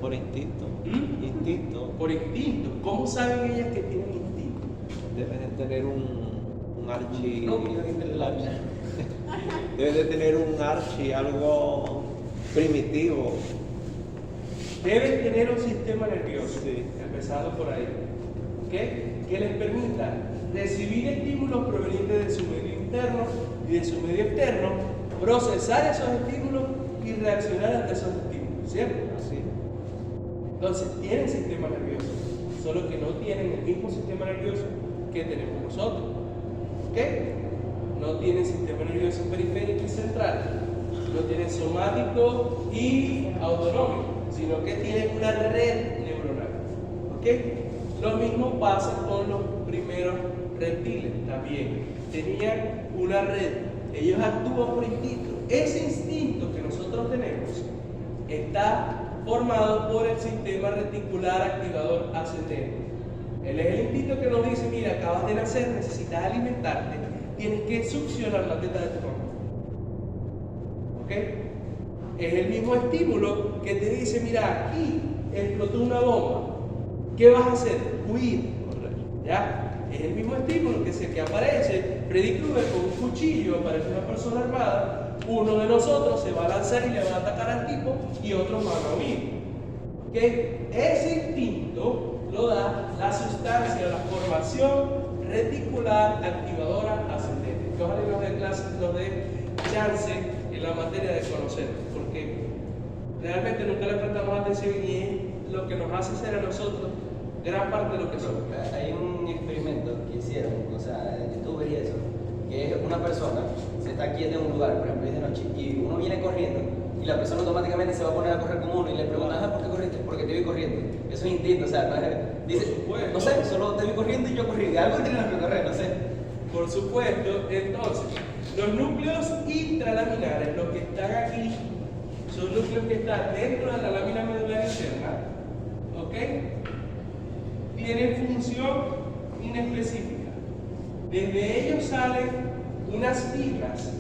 Por instinto. Instinto. Por instinto. ¿Cómo saben ellas que tienen instinto? Deben de tener un archi. No, inteligencia. Deben de tener un archi, algo primitivo. Deben tener un sistema nervioso, Sí. empezando por ahí, ¿ok? Que les permita recibir estímulos provenientes de su medio interno y de su medio externo, procesar esos estímulos y reaccionar ante esos estímulos, ¿cierto? Sí. Entonces, tienen sistema nervioso, solo que no tienen el mismo sistema nervioso que tenemos nosotros, ¿ok? No tienen sistema nervioso periférico y central, no tienen somático y autonómico, sino que tienen una red neuronal, ¿ok? Lo mismo pasa con los primeros reptiles, también tenían una red, ellos actúan por instinto. Ese instinto que nosotros tenemos está formado por el sistema reticular activador ascendente. Él es el instinto que nos dice, mira, acabas de nacer, necesitas alimentarte, tienes que succionar la teta de tu mamá. ¿Ok? Es el mismo estímulo que te dice, mira, aquí explotó una bomba. ¿Qué vas a hacer? Huir. ¿Ya? Es el mismo estímulo que aparece Freddy Krueger con un cuchillo, aparece una persona armada, uno de nosotros se va a lanzar y le va a atacar al tipo y otros van a huir. ¿Ok? Ese instinto lo da la sustancia, la formación reticular activadora ascendente. Que ojalá nos dé clase, nos dé chance en la materia de conocer, porque realmente nunca le prestamos atención y es lo que nos hace ser a nosotros gran parte de lo que somos. Hay un experimento que hicieron, o sea, en YouTube y eso, que es una persona, se está quieta en un lugar, por ejemplo, es de noche, y uno viene corriendo, y la persona automáticamente se va a poner a correr como uno, y le pregunta, ¿por qué corriste? Porque te vi corriendo. Eso es instinto, o sea, no es, dice, no sé, solo te vi corriendo y yo corrí, de algo tienes que correr, no sé. Por supuesto, entonces, los núcleos intralaminares, los que están aquí, son núcleos que están dentro de la lámina medular interna, ¿ok? tienen función inespecífica. Desde ellos salen unas fibras,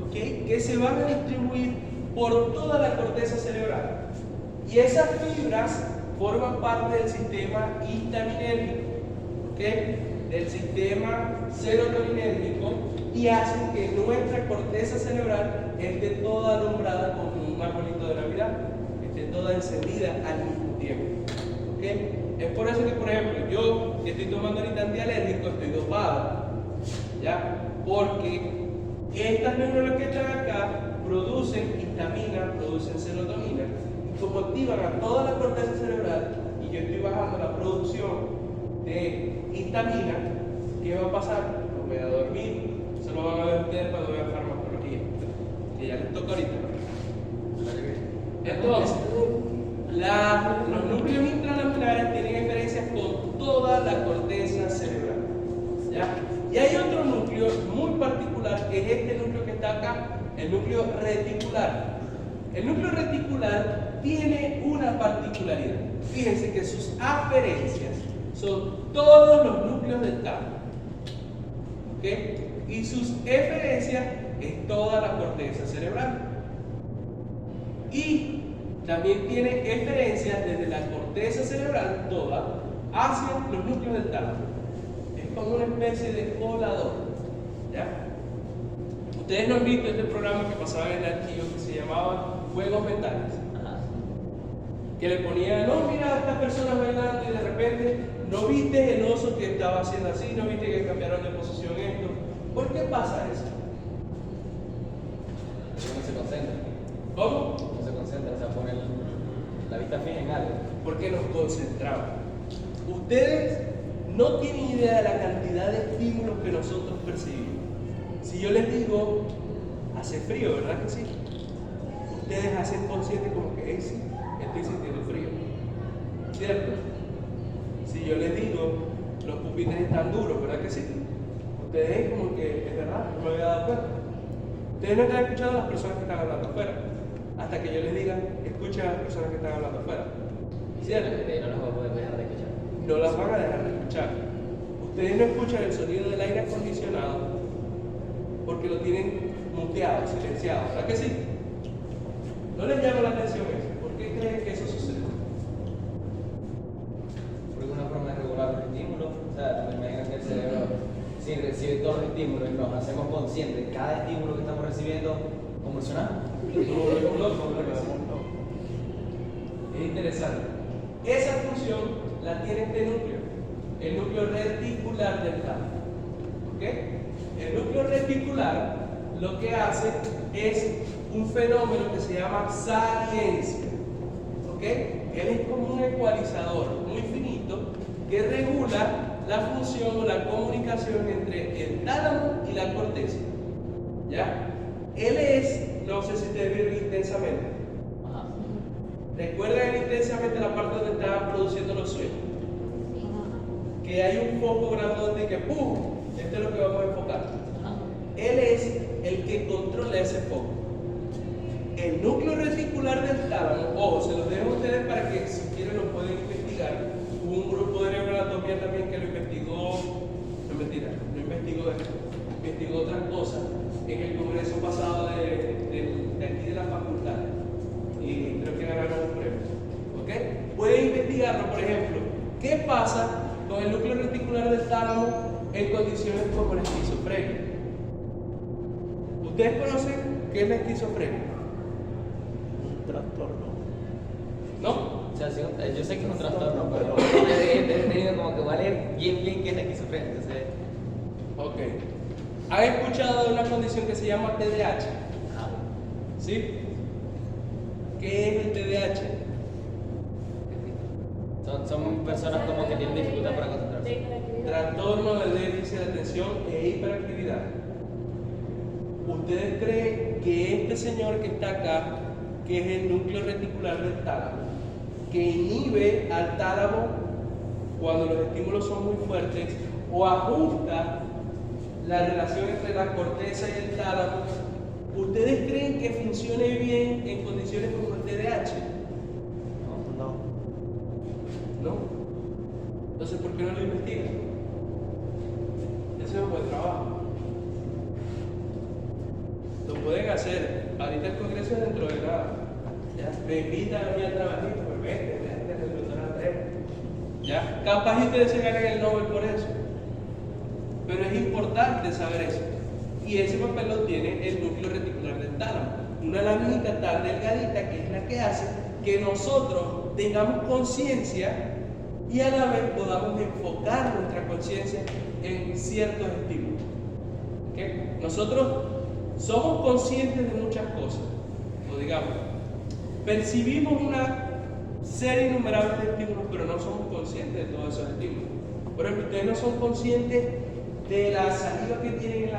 ¿ok?, que se van a distribuir por toda la corteza cerebral. Y esas fibras forman parte del sistema histaminérgico, ¿ok?, del sistema serotoninérgico, y hacen que nuestra corteza cerebral esté toda alumbrada como un arbolito de Navidad, esté toda encendida al mismo tiempo. ¿Okay? Es por eso que, por ejemplo, yo que estoy tomando ahorita antialérgico, estoy dopado, ¿ya? Porque estas neuronas que están acá producen histamina, producen serotonina, y como activan a toda la corteza cerebral, y yo estoy bajando la producción de histamina, ¿qué va a pasar? No voy a dormir. Eso lo van a ver ustedes cuando vean farmacología, que ya les toca ahorita. Entonces, los núcleos intralaminares tienen diferencias con toda la corteza cerebral, ¿ya? Y hay otro núcleo muy particular, que es este núcleo que está acá, el núcleo reticular. El núcleo reticular tiene una particularidad. Fíjense que sus aferencias son todos los núcleos del tálamo, ¿ok?, y sus eferencias es toda la corteza cerebral. Y también tiene eferencias desde la corteza cerebral toda hacia los núcleos del tálamo. Es como una especie de colador, ¿ya? Ustedes no han visto este programa que pasaba en el archivo que se llamaba Juegos Mentales, que le ponían, no, mira, estas personas bailando, y de repente no viste el oso que estaba haciendo así, no viste que cambiaron de posición esto. ¿Por qué pasa eso? No se concentra. ¿Cómo? No se concentra, o sea, pone la vista fija en algo. Porque nos concentramos. Ustedes no tienen idea de la cantidad de estímulos que nosotros percibimos. Si yo les digo, hace frío, ¿verdad que sí? Ustedes hacen consciente como que, hey, sí, estoy sintiendo frío, ¿cierto? Si yo les digo, los pupitres están duros, ¿verdad que sí? Ustedes como que, es verdad, no me había dado cuenta. Ustedes no están escuchando a las personas que están hablando afuera, hasta que yo les diga, escuchen a las personas que están hablando afuera, ¿cierto? No las va a poder dejar de escuchar. No las van a dejar de escuchar. Ustedes no escuchan el sonido del aire acondicionado porque lo tienen muteado, silenciado, ¿verdad que sí? ¿No les llama la atención eso? ¿Por qué creen que eso sucede? Porque es una forma de regular los estímulos. O sea, me imagino que el cerebro, si recibe todos los estímulos y nos hacemos conscientes de cada estímulo que estamos recibiendo, convulsionamos. Es interesante. Esa función la tiene este núcleo, el núcleo reticular del tálamo. ¿Ok? El núcleo reticular lo que hace es un fenómeno que se llama saliencia. ¿Ok? Él es como un ecualizador muy finito que regula la función o la comunicación entre el tálamo y la corteza. ¿Ya? Él es, no sé si ustedes vieron intensamente. Ajá. ¿Recuerdan intensamente la parte donde estaban produciendo los sueños? Que hay un foco grandote que ¡pum! Esto es lo que vamos a enfocar. Él es el que controla ese foco. El núcleo reticular del tálamo, ojo, se los dejo a ustedes para que si quieren lo pueden investigar. Hubo un grupo de neuroanatomía también que lo investigó, no mentira, no investigó esto, investigó otras cosas en el congreso pasado de aquí de la facultad. Y creo que ganaron un premio. ¿Ok? Pueden investigarlo, por ejemplo, ¿qué pasa con el núcleo reticular del tálamo en condiciones como la esquizofrenia? ¿Ustedes conocen qué es la esquizofrenia? Un trastorno. ¿No? O sea, sí, yo sé que es un trastorno, pero he tenido como que vale bien qué es la esquizofrenia. Entonces, Ok. ¿Han escuchado de una condición que se llama TDAH? ¿Sí? ¿Qué es el TDAH? son personas como que tienen dificultad para concentrarse. Trastorno de déficit de atención e hiperactividad. ¿Ustedes creen que este señor que está acá, que es el núcleo reticular del tálamo, que inhibe al tálamo cuando los estímulos son muy fuertes o ajusta la relación entre la corteza y el tálamo, ¿ustedes creen que funcione bien en condiciones como el TDAH? No. ¿No? Entonces, me invitan a mí al trabajito, pues vete, el doctor Andrés. ¿Ya? Capaz y ustedes se ganan el Nobel por eso. Pero es importante saber eso. Y ese papel lo tiene el núcleo reticular del tálamo. Una laminita tan delgadita que es la que hace que nosotros tengamos conciencia y a la vez podamos enfocar nuestra conciencia en ciertos estímulos. ¿Okay? Nosotros somos conscientes de muchas cosas, o digamos, percibimos una serie innumerable de estímulos, pero no somos conscientes de todos esos estímulos. Por ejemplo, ustedes no son conscientes de la saliva que tienen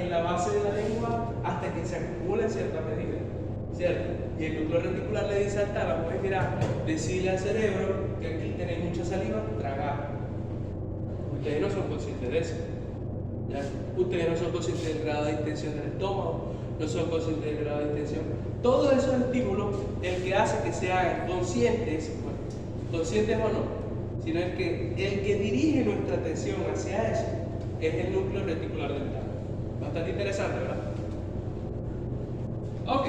en la base de la lengua hasta que se acumula en cierta medida, ¿cierto? Y el núcleo reticular le dice al tálamo, pues mira, decirle al cerebro que aquí tenéis mucha saliva, tragar. Ustedes no son conscientes de eso. ¿Ya? Ustedes no son conscientes del grado de distensión del estómago, no son conscientes del grado de distensión. Todos esos estímulos, el que hace que se hagan conscientes, bueno, conscientes o no, sino el que dirige nuestra atención hacia eso, es el núcleo reticular del tálamo. Bastante interesante, ¿verdad? Ok,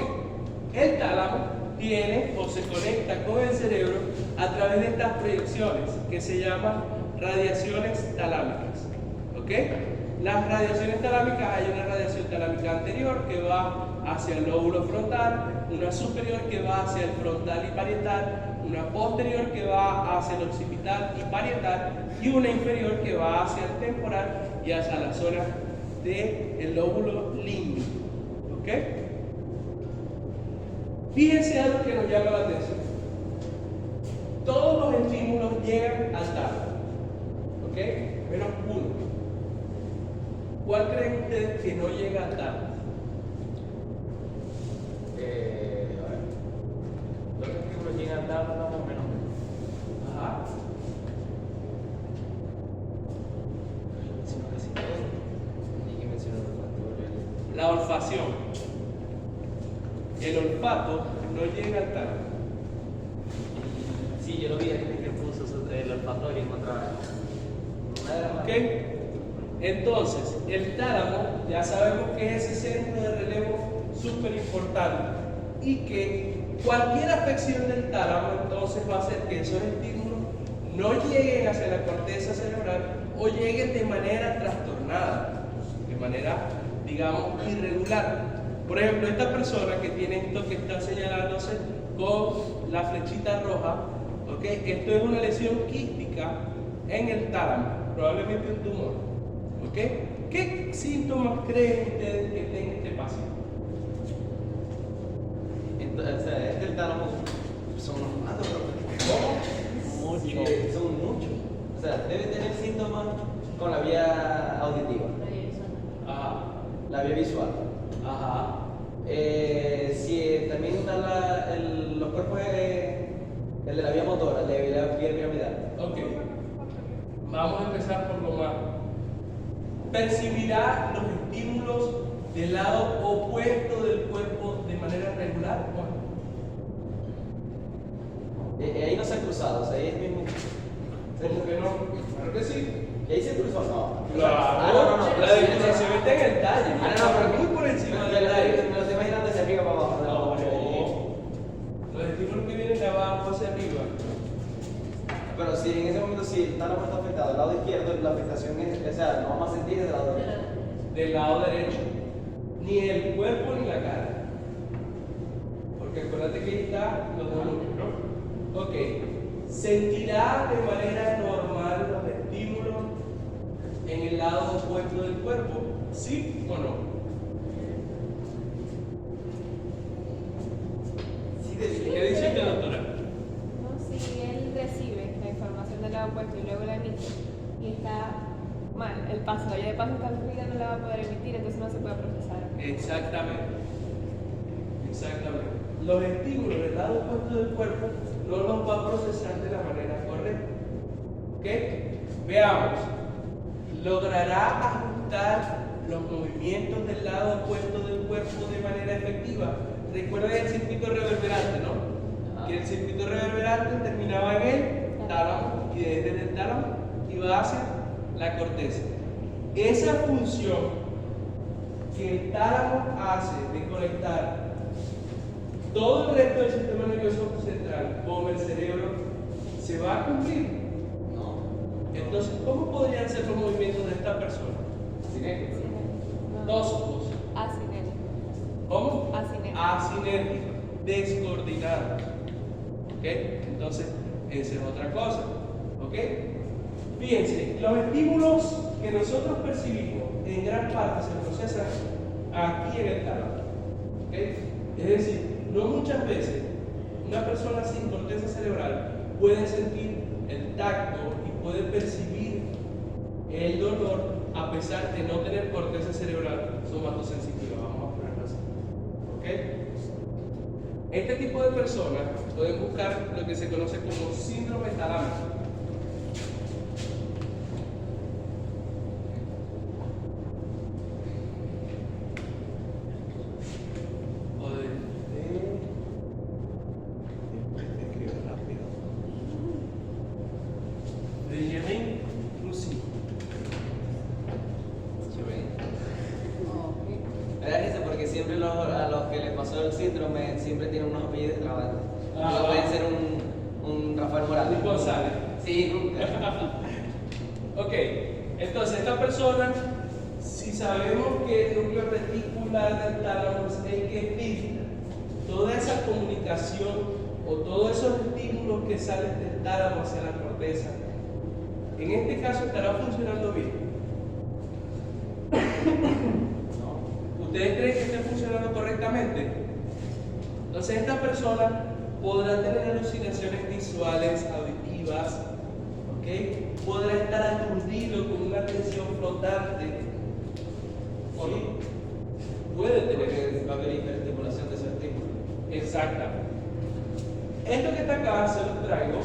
el tálamo tiene o se conecta con el cerebro a través de estas proyecciones que se llaman radiaciones talámicas. ¿Ok? Las radiaciones talámicas, hay una radiación talámica anterior que va hacia el lóbulo frontal, una superior que va hacia el frontal y parietal, una posterior que va hacia el occipital y parietal y una inferior que va hacia el temporal y hacia la zona del lóbulo límbico. ¿Ok? Fíjense algo que nos llama la atención. Todos los estímulos llegan al tálamo. ¿Ok? Menos uno. ¿Cuál creen ustedes que no llega al tálamo? Los estímulos llegan al tálamo menos. Ajá. La olfacción. El olfato no llega al tálamo. Sí, yo lo vi aquí que puso el olfatorio y encontraba una de las más. ¿Ok? Entonces, el tálamo ya sabemos que es ese centro de relevo súper importante y que cualquier afección del tálamo entonces va a hacer que esos estímulos no lleguen hacia la corteza cerebral o lleguen de manera trastornada, de manera, digamos, irregular. Por ejemplo, esta persona que tiene esto que está señalándose con la flechita roja, ¿ok? Esto es una lesión quística en el tálamo, probablemente un tumor, ¿ok? ¿Qué síntomas creen ustedes que tenga este paciente? Entonces, o sea, el tálamo son unos cuantos, ¿Cómo? Mucho. son muchos. O sea, debe tener síntomas con la vía auditiva, Ajá, la vía visual. ajá. Si también están los cuerpos, el de la vía motora, el de la vía piramidal. Ok. Vamos a empezar por lo más. ¿Percibirá los estímulos del lado opuesto del cuerpo de manera regular? Ahí no se han cruzado, o sea, ahí es mismo. ¿Cómo que no? Claro que sí. ¿Y ahí se cruzó? No. Claro, no. La diferenciación está en el talle. Pero muy por encima Me del talle. lo estoy imaginando desde arriba para abajo. No. Los estímulos que vienen de abajo hacia arriba. Pero si en ese momento si el tálamo está afectado, el lado izquierdo, la afectación es, o sea, no vamos a sentir desde el lado derecho. Del lado derecho. Ni el cuerpo ni la cara. Porque acuérdate que ahí está los dos núcleos, ¿no? Ok. ¿Sentirá de manera normal los estímulos en el lado opuesto del cuerpo? ¿Sí o no? Sí, ¿Qué dice usted, doctora? No, si él recibe la información del lado opuesto y luego la emite y está mal, el paso, la vía de paso está fluida, no la va a poder emitir, entonces no se puede procesar. Exactamente. Exactamente. Los estímulos del lado opuesto del cuerpo no los va a procesar de la manera correcta. ¿Ok? Veamos. ¿Logrará ajustar los movimientos del lado opuesto del cuerpo de manera efectiva? Recuerden el circuito reverberante, ¿no? Que el circuito reverberante terminaba en el tálamo y desde el tálamo iba hacia la corteza. Esa función que el tálamo hace de conectar todo el resto del sistema nervioso central, como el cerebro, se va a cumplir. No. Entonces, ¿cómo podrían ser los movimientos de esta persona? Cinético. Toscos. Asinético. ¿Cómo? Asinético. Asinérgico, descoordinado. ¿Ok? Entonces, esa es otra cosa. ¿Ok? Fíjense, los estímulos que nosotros percibimos en gran parte se procesan aquí en el tálamo. ¿Ok? Es decir, no muchas veces una persona sin corteza cerebral puede sentir el tacto y puede percibir el dolor a pesar de no tener corteza cerebral somatosensitiva. Vamos a ponerlo así. ¿Ok? Este tipo de personas pueden buscar lo que se conoce como síndrome talámico. Escribe rápido. De Guérin Roussy. Me da risa porque siempre a los que les pasó el síndrome siempre tienen unos apellidos extravagantes. Ah, No pueden ser un Rafael Morales. Luis González. Sí, nunca. Ok, entonces esta persona, si sabemos que el núcleo reticular del tálamo es el que filtra toda esa comunicación o todos esos estímulos que salen del tálamo hacia la corteza, en este caso estará funcionando bien. ¿Ustedes creen que esté funcionando correctamente? Entonces esta persona podrá tener alucinaciones visuales, auditivas, ¿ok? Podrá estar aturdido con una tensión flotante. ¿Sí? Puede tener. Porque va a haber hiperestimulación de ese estímulo. Exactamente. Esto que está acá se los traigo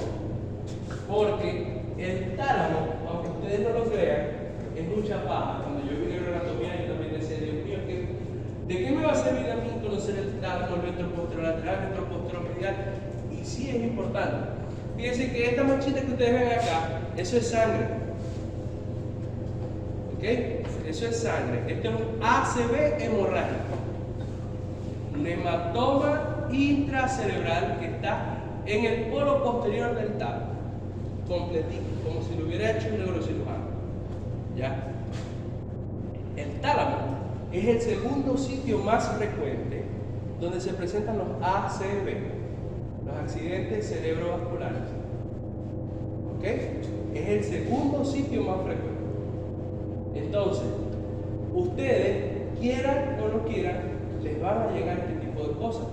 porque el tálamo, aunque ustedes no lo crean, es mucha paja. Cuando yo vi neuroanatomía, yo también decía, Dios mío, ¿de qué me va a servir a mí conocer el tálamo, el ventroposterolateral, el ventroposteromedial? Y sí es importante. Fíjense que esta manchita que ustedes ven acá, eso es sangre. ¿Ok? Eso es sangre. Esto es un ACV hemorrágico. Un hematoma intracerebral que está en el polo posterior del tálamo. Completito, como si lo hubiera hecho un neurocirujano. ¿Ya? El tálamo es el segundo sitio más frecuente donde se presentan los ACV, los accidentes cerebrovasculares. ¿Ok? Es el segundo sitio más frecuente. Entonces, ustedes, quieran o no quieran, les van a llegar este tipo de cosas.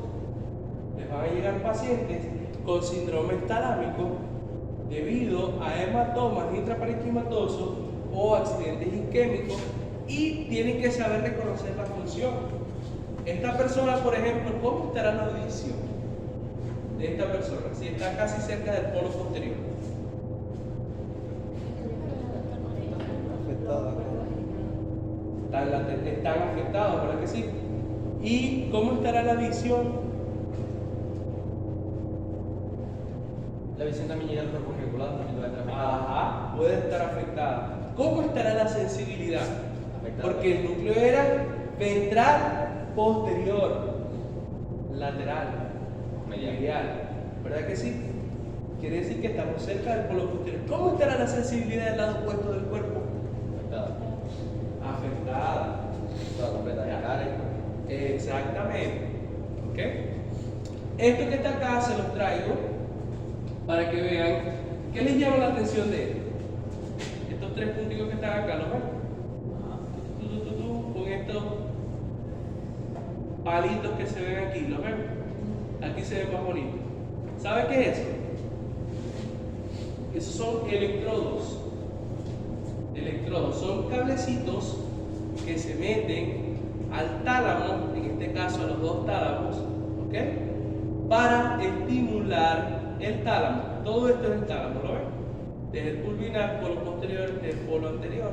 Les van a llegar pacientes con síndrome talámico debido a hematomas intraparenquimatosos o accidentes isquémicos y tienen que saber reconocer la función. Esta persona, por ejemplo, ¿cómo estará la audición de esta persona? Si está casi cerca del polo posterior. Afectada. Están afectados, ¿verdad que sí? ¿Y cómo estará la visión? La visión también llega al cuerpo regular, también lo va a estar afectada. Ajá, puede estar afectada. ¿Cómo estará la sensibilidad? Afectada. Porque el núcleo era ventral posterior, lateral, medial. ¿Verdad que sí? Quiere decir que estamos cerca del polo posterior. ¿Cómo estará la sensibilidad del lado opuesto del cuerpo? Afectada. Afectada. Toda completa de área. Exactamente. ¿Ok? Esto que está acá se los traigo para que vean qué les llama la atención de esto. Estos tres puntitos que están acá, ¿los ven? Con estos palitos que se ven aquí, ¿los ven? Aquí se ve más bonito. ¿Sabe qué es eso? Esos son electrodos. Electrodos son cablecitos que se meten al tálamo, en este caso a los dos tálamos, ¿ok? Para estimular el tálamo. Todo esto es el tálamo, ¿lo ven? Desde el pulvinar, polo posterior, el polo anterior,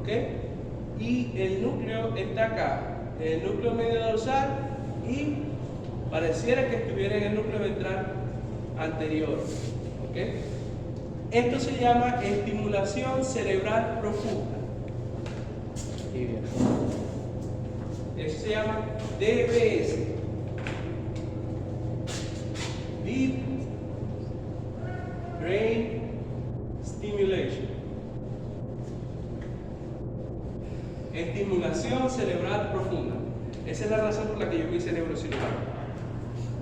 ¿ok? Y el núcleo está acá, el núcleo medio dorsal y pareciera que estuviera en el núcleo ventral anterior, ¿ok? Esto se llama estimulación cerebral profunda. Eso se llama DBS. estimulación cerebral profunda. Esa es la razón por la que yo vi neurocirujano.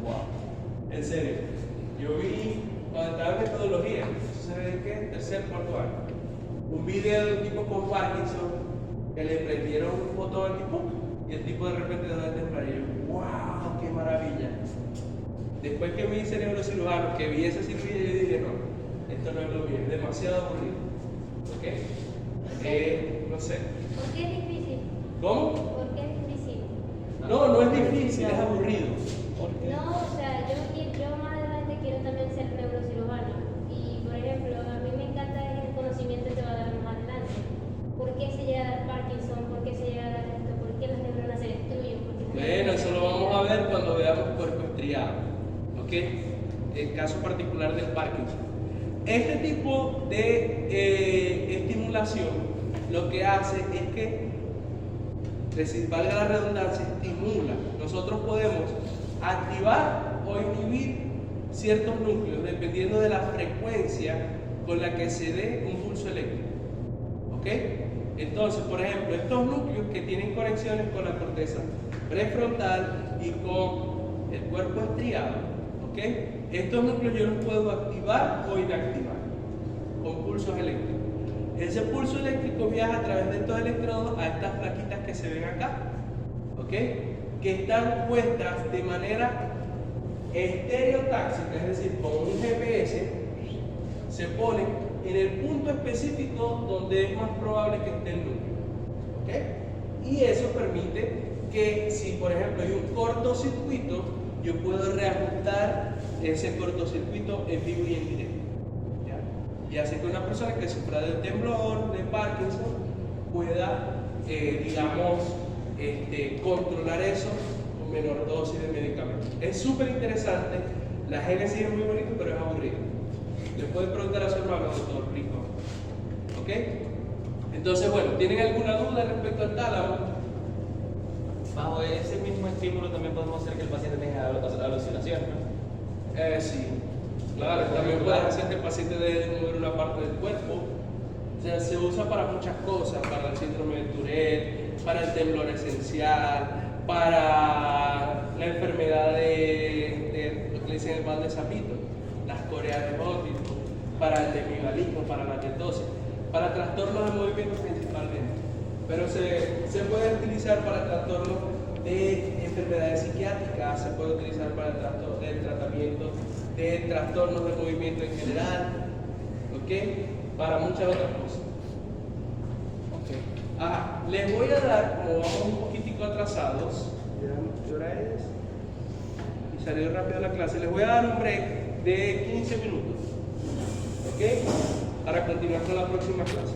Wow. En serio. Yo vi, cuando estaba en metodología, eso se ve en qué, tercer, cuarto año, un video de un tipo con Parkinson que le prendieron un botón al tipo y el tipo de repente dejó de temblar. Y yo, wow, qué maravilla. Después que me hice neurocirujano, que vi esa cirugía, yo dije, no, esto no es lo mío, es demasiado aburrido. ¿Ok? No sé. ¿Por qué es difícil? ¿Cómo? ¿Por qué es difícil? No, no es difícil, es aburrido. No, o sea, yo más adelante quiero también ser neurocirujano. Y, por ejemplo, a mí me encanta el conocimiento que va a dar más adelante. ¿Por qué se llega a dar Parkinson? ¿Por qué se llega a dar esto? ¿Por qué las neuronas se destruyen? Bueno, eso lo vamos a ver cuando veamos cuerpo estriado. ¿Ok? El caso particular del Parkinson. Este tipo de estimulación lo que hace es que, valga la redundancia, estimula. Nosotros podemos activar o inhibir ciertos núcleos dependiendo de la frecuencia con la que se dé un pulso eléctrico. ¿Ok? Entonces, por ejemplo, estos núcleos que tienen conexiones con la corteza prefrontal y con el cuerpo estriado, ¿ok? Estos núcleos yo los puedo activar o inactivar con pulsos eléctricos. Ese pulso eléctrico viaja a través de estos electrodos a estas plaquitas que se ven acá, ¿ok? Que están puestas de manera estereotáxica, es decir, con un GPS, se ponen en el punto específico donde es más probable que esté el núcleo, ¿ok? Y eso permite que si, por ejemplo, hay un cortocircuito, yo puedo reajustar ese cortocircuito en vivo y en directo. Y hace que una persona que sufra de temblor, de Parkinson, pueda, digamos, controlar eso con menor dosis de medicamentos. Es súper interesante, la génesis es muy bonito, pero es aburrido. Le puede preguntar a su hermano, doctor Rico. ¿Ok? Entonces, bueno, ¿tienen alguna duda respecto al tálamo? Bajo ese mismo estímulo también podemos hacer que el paciente tenga alucinaciones, ¿no? Sí. Claro, también puedes hacer que el paciente deje de mover una parte del cuerpo. O sea, se usa para muchas cosas, para el síndrome de Tourette, para el temblor esencial, para la enfermedad de lo que le dicen el mal de Sapito, las coreas de Huntington, para el demigalismo, para la tetosis, para trastornos de movimiento principalmente. Pero se puede utilizar para trastornos de enfermedades psiquiátricas, se puede utilizar para el tratamiento de trastornos de movimiento en general, ¿ok? Para muchas otras cosas. Ok. Les voy a dar, como vamos un poquitico atrasados, ¿qué hora es? Y salió rápido la clase, les voy a dar un break de 15 minutos, ¿ok? Para continuar con la próxima clase.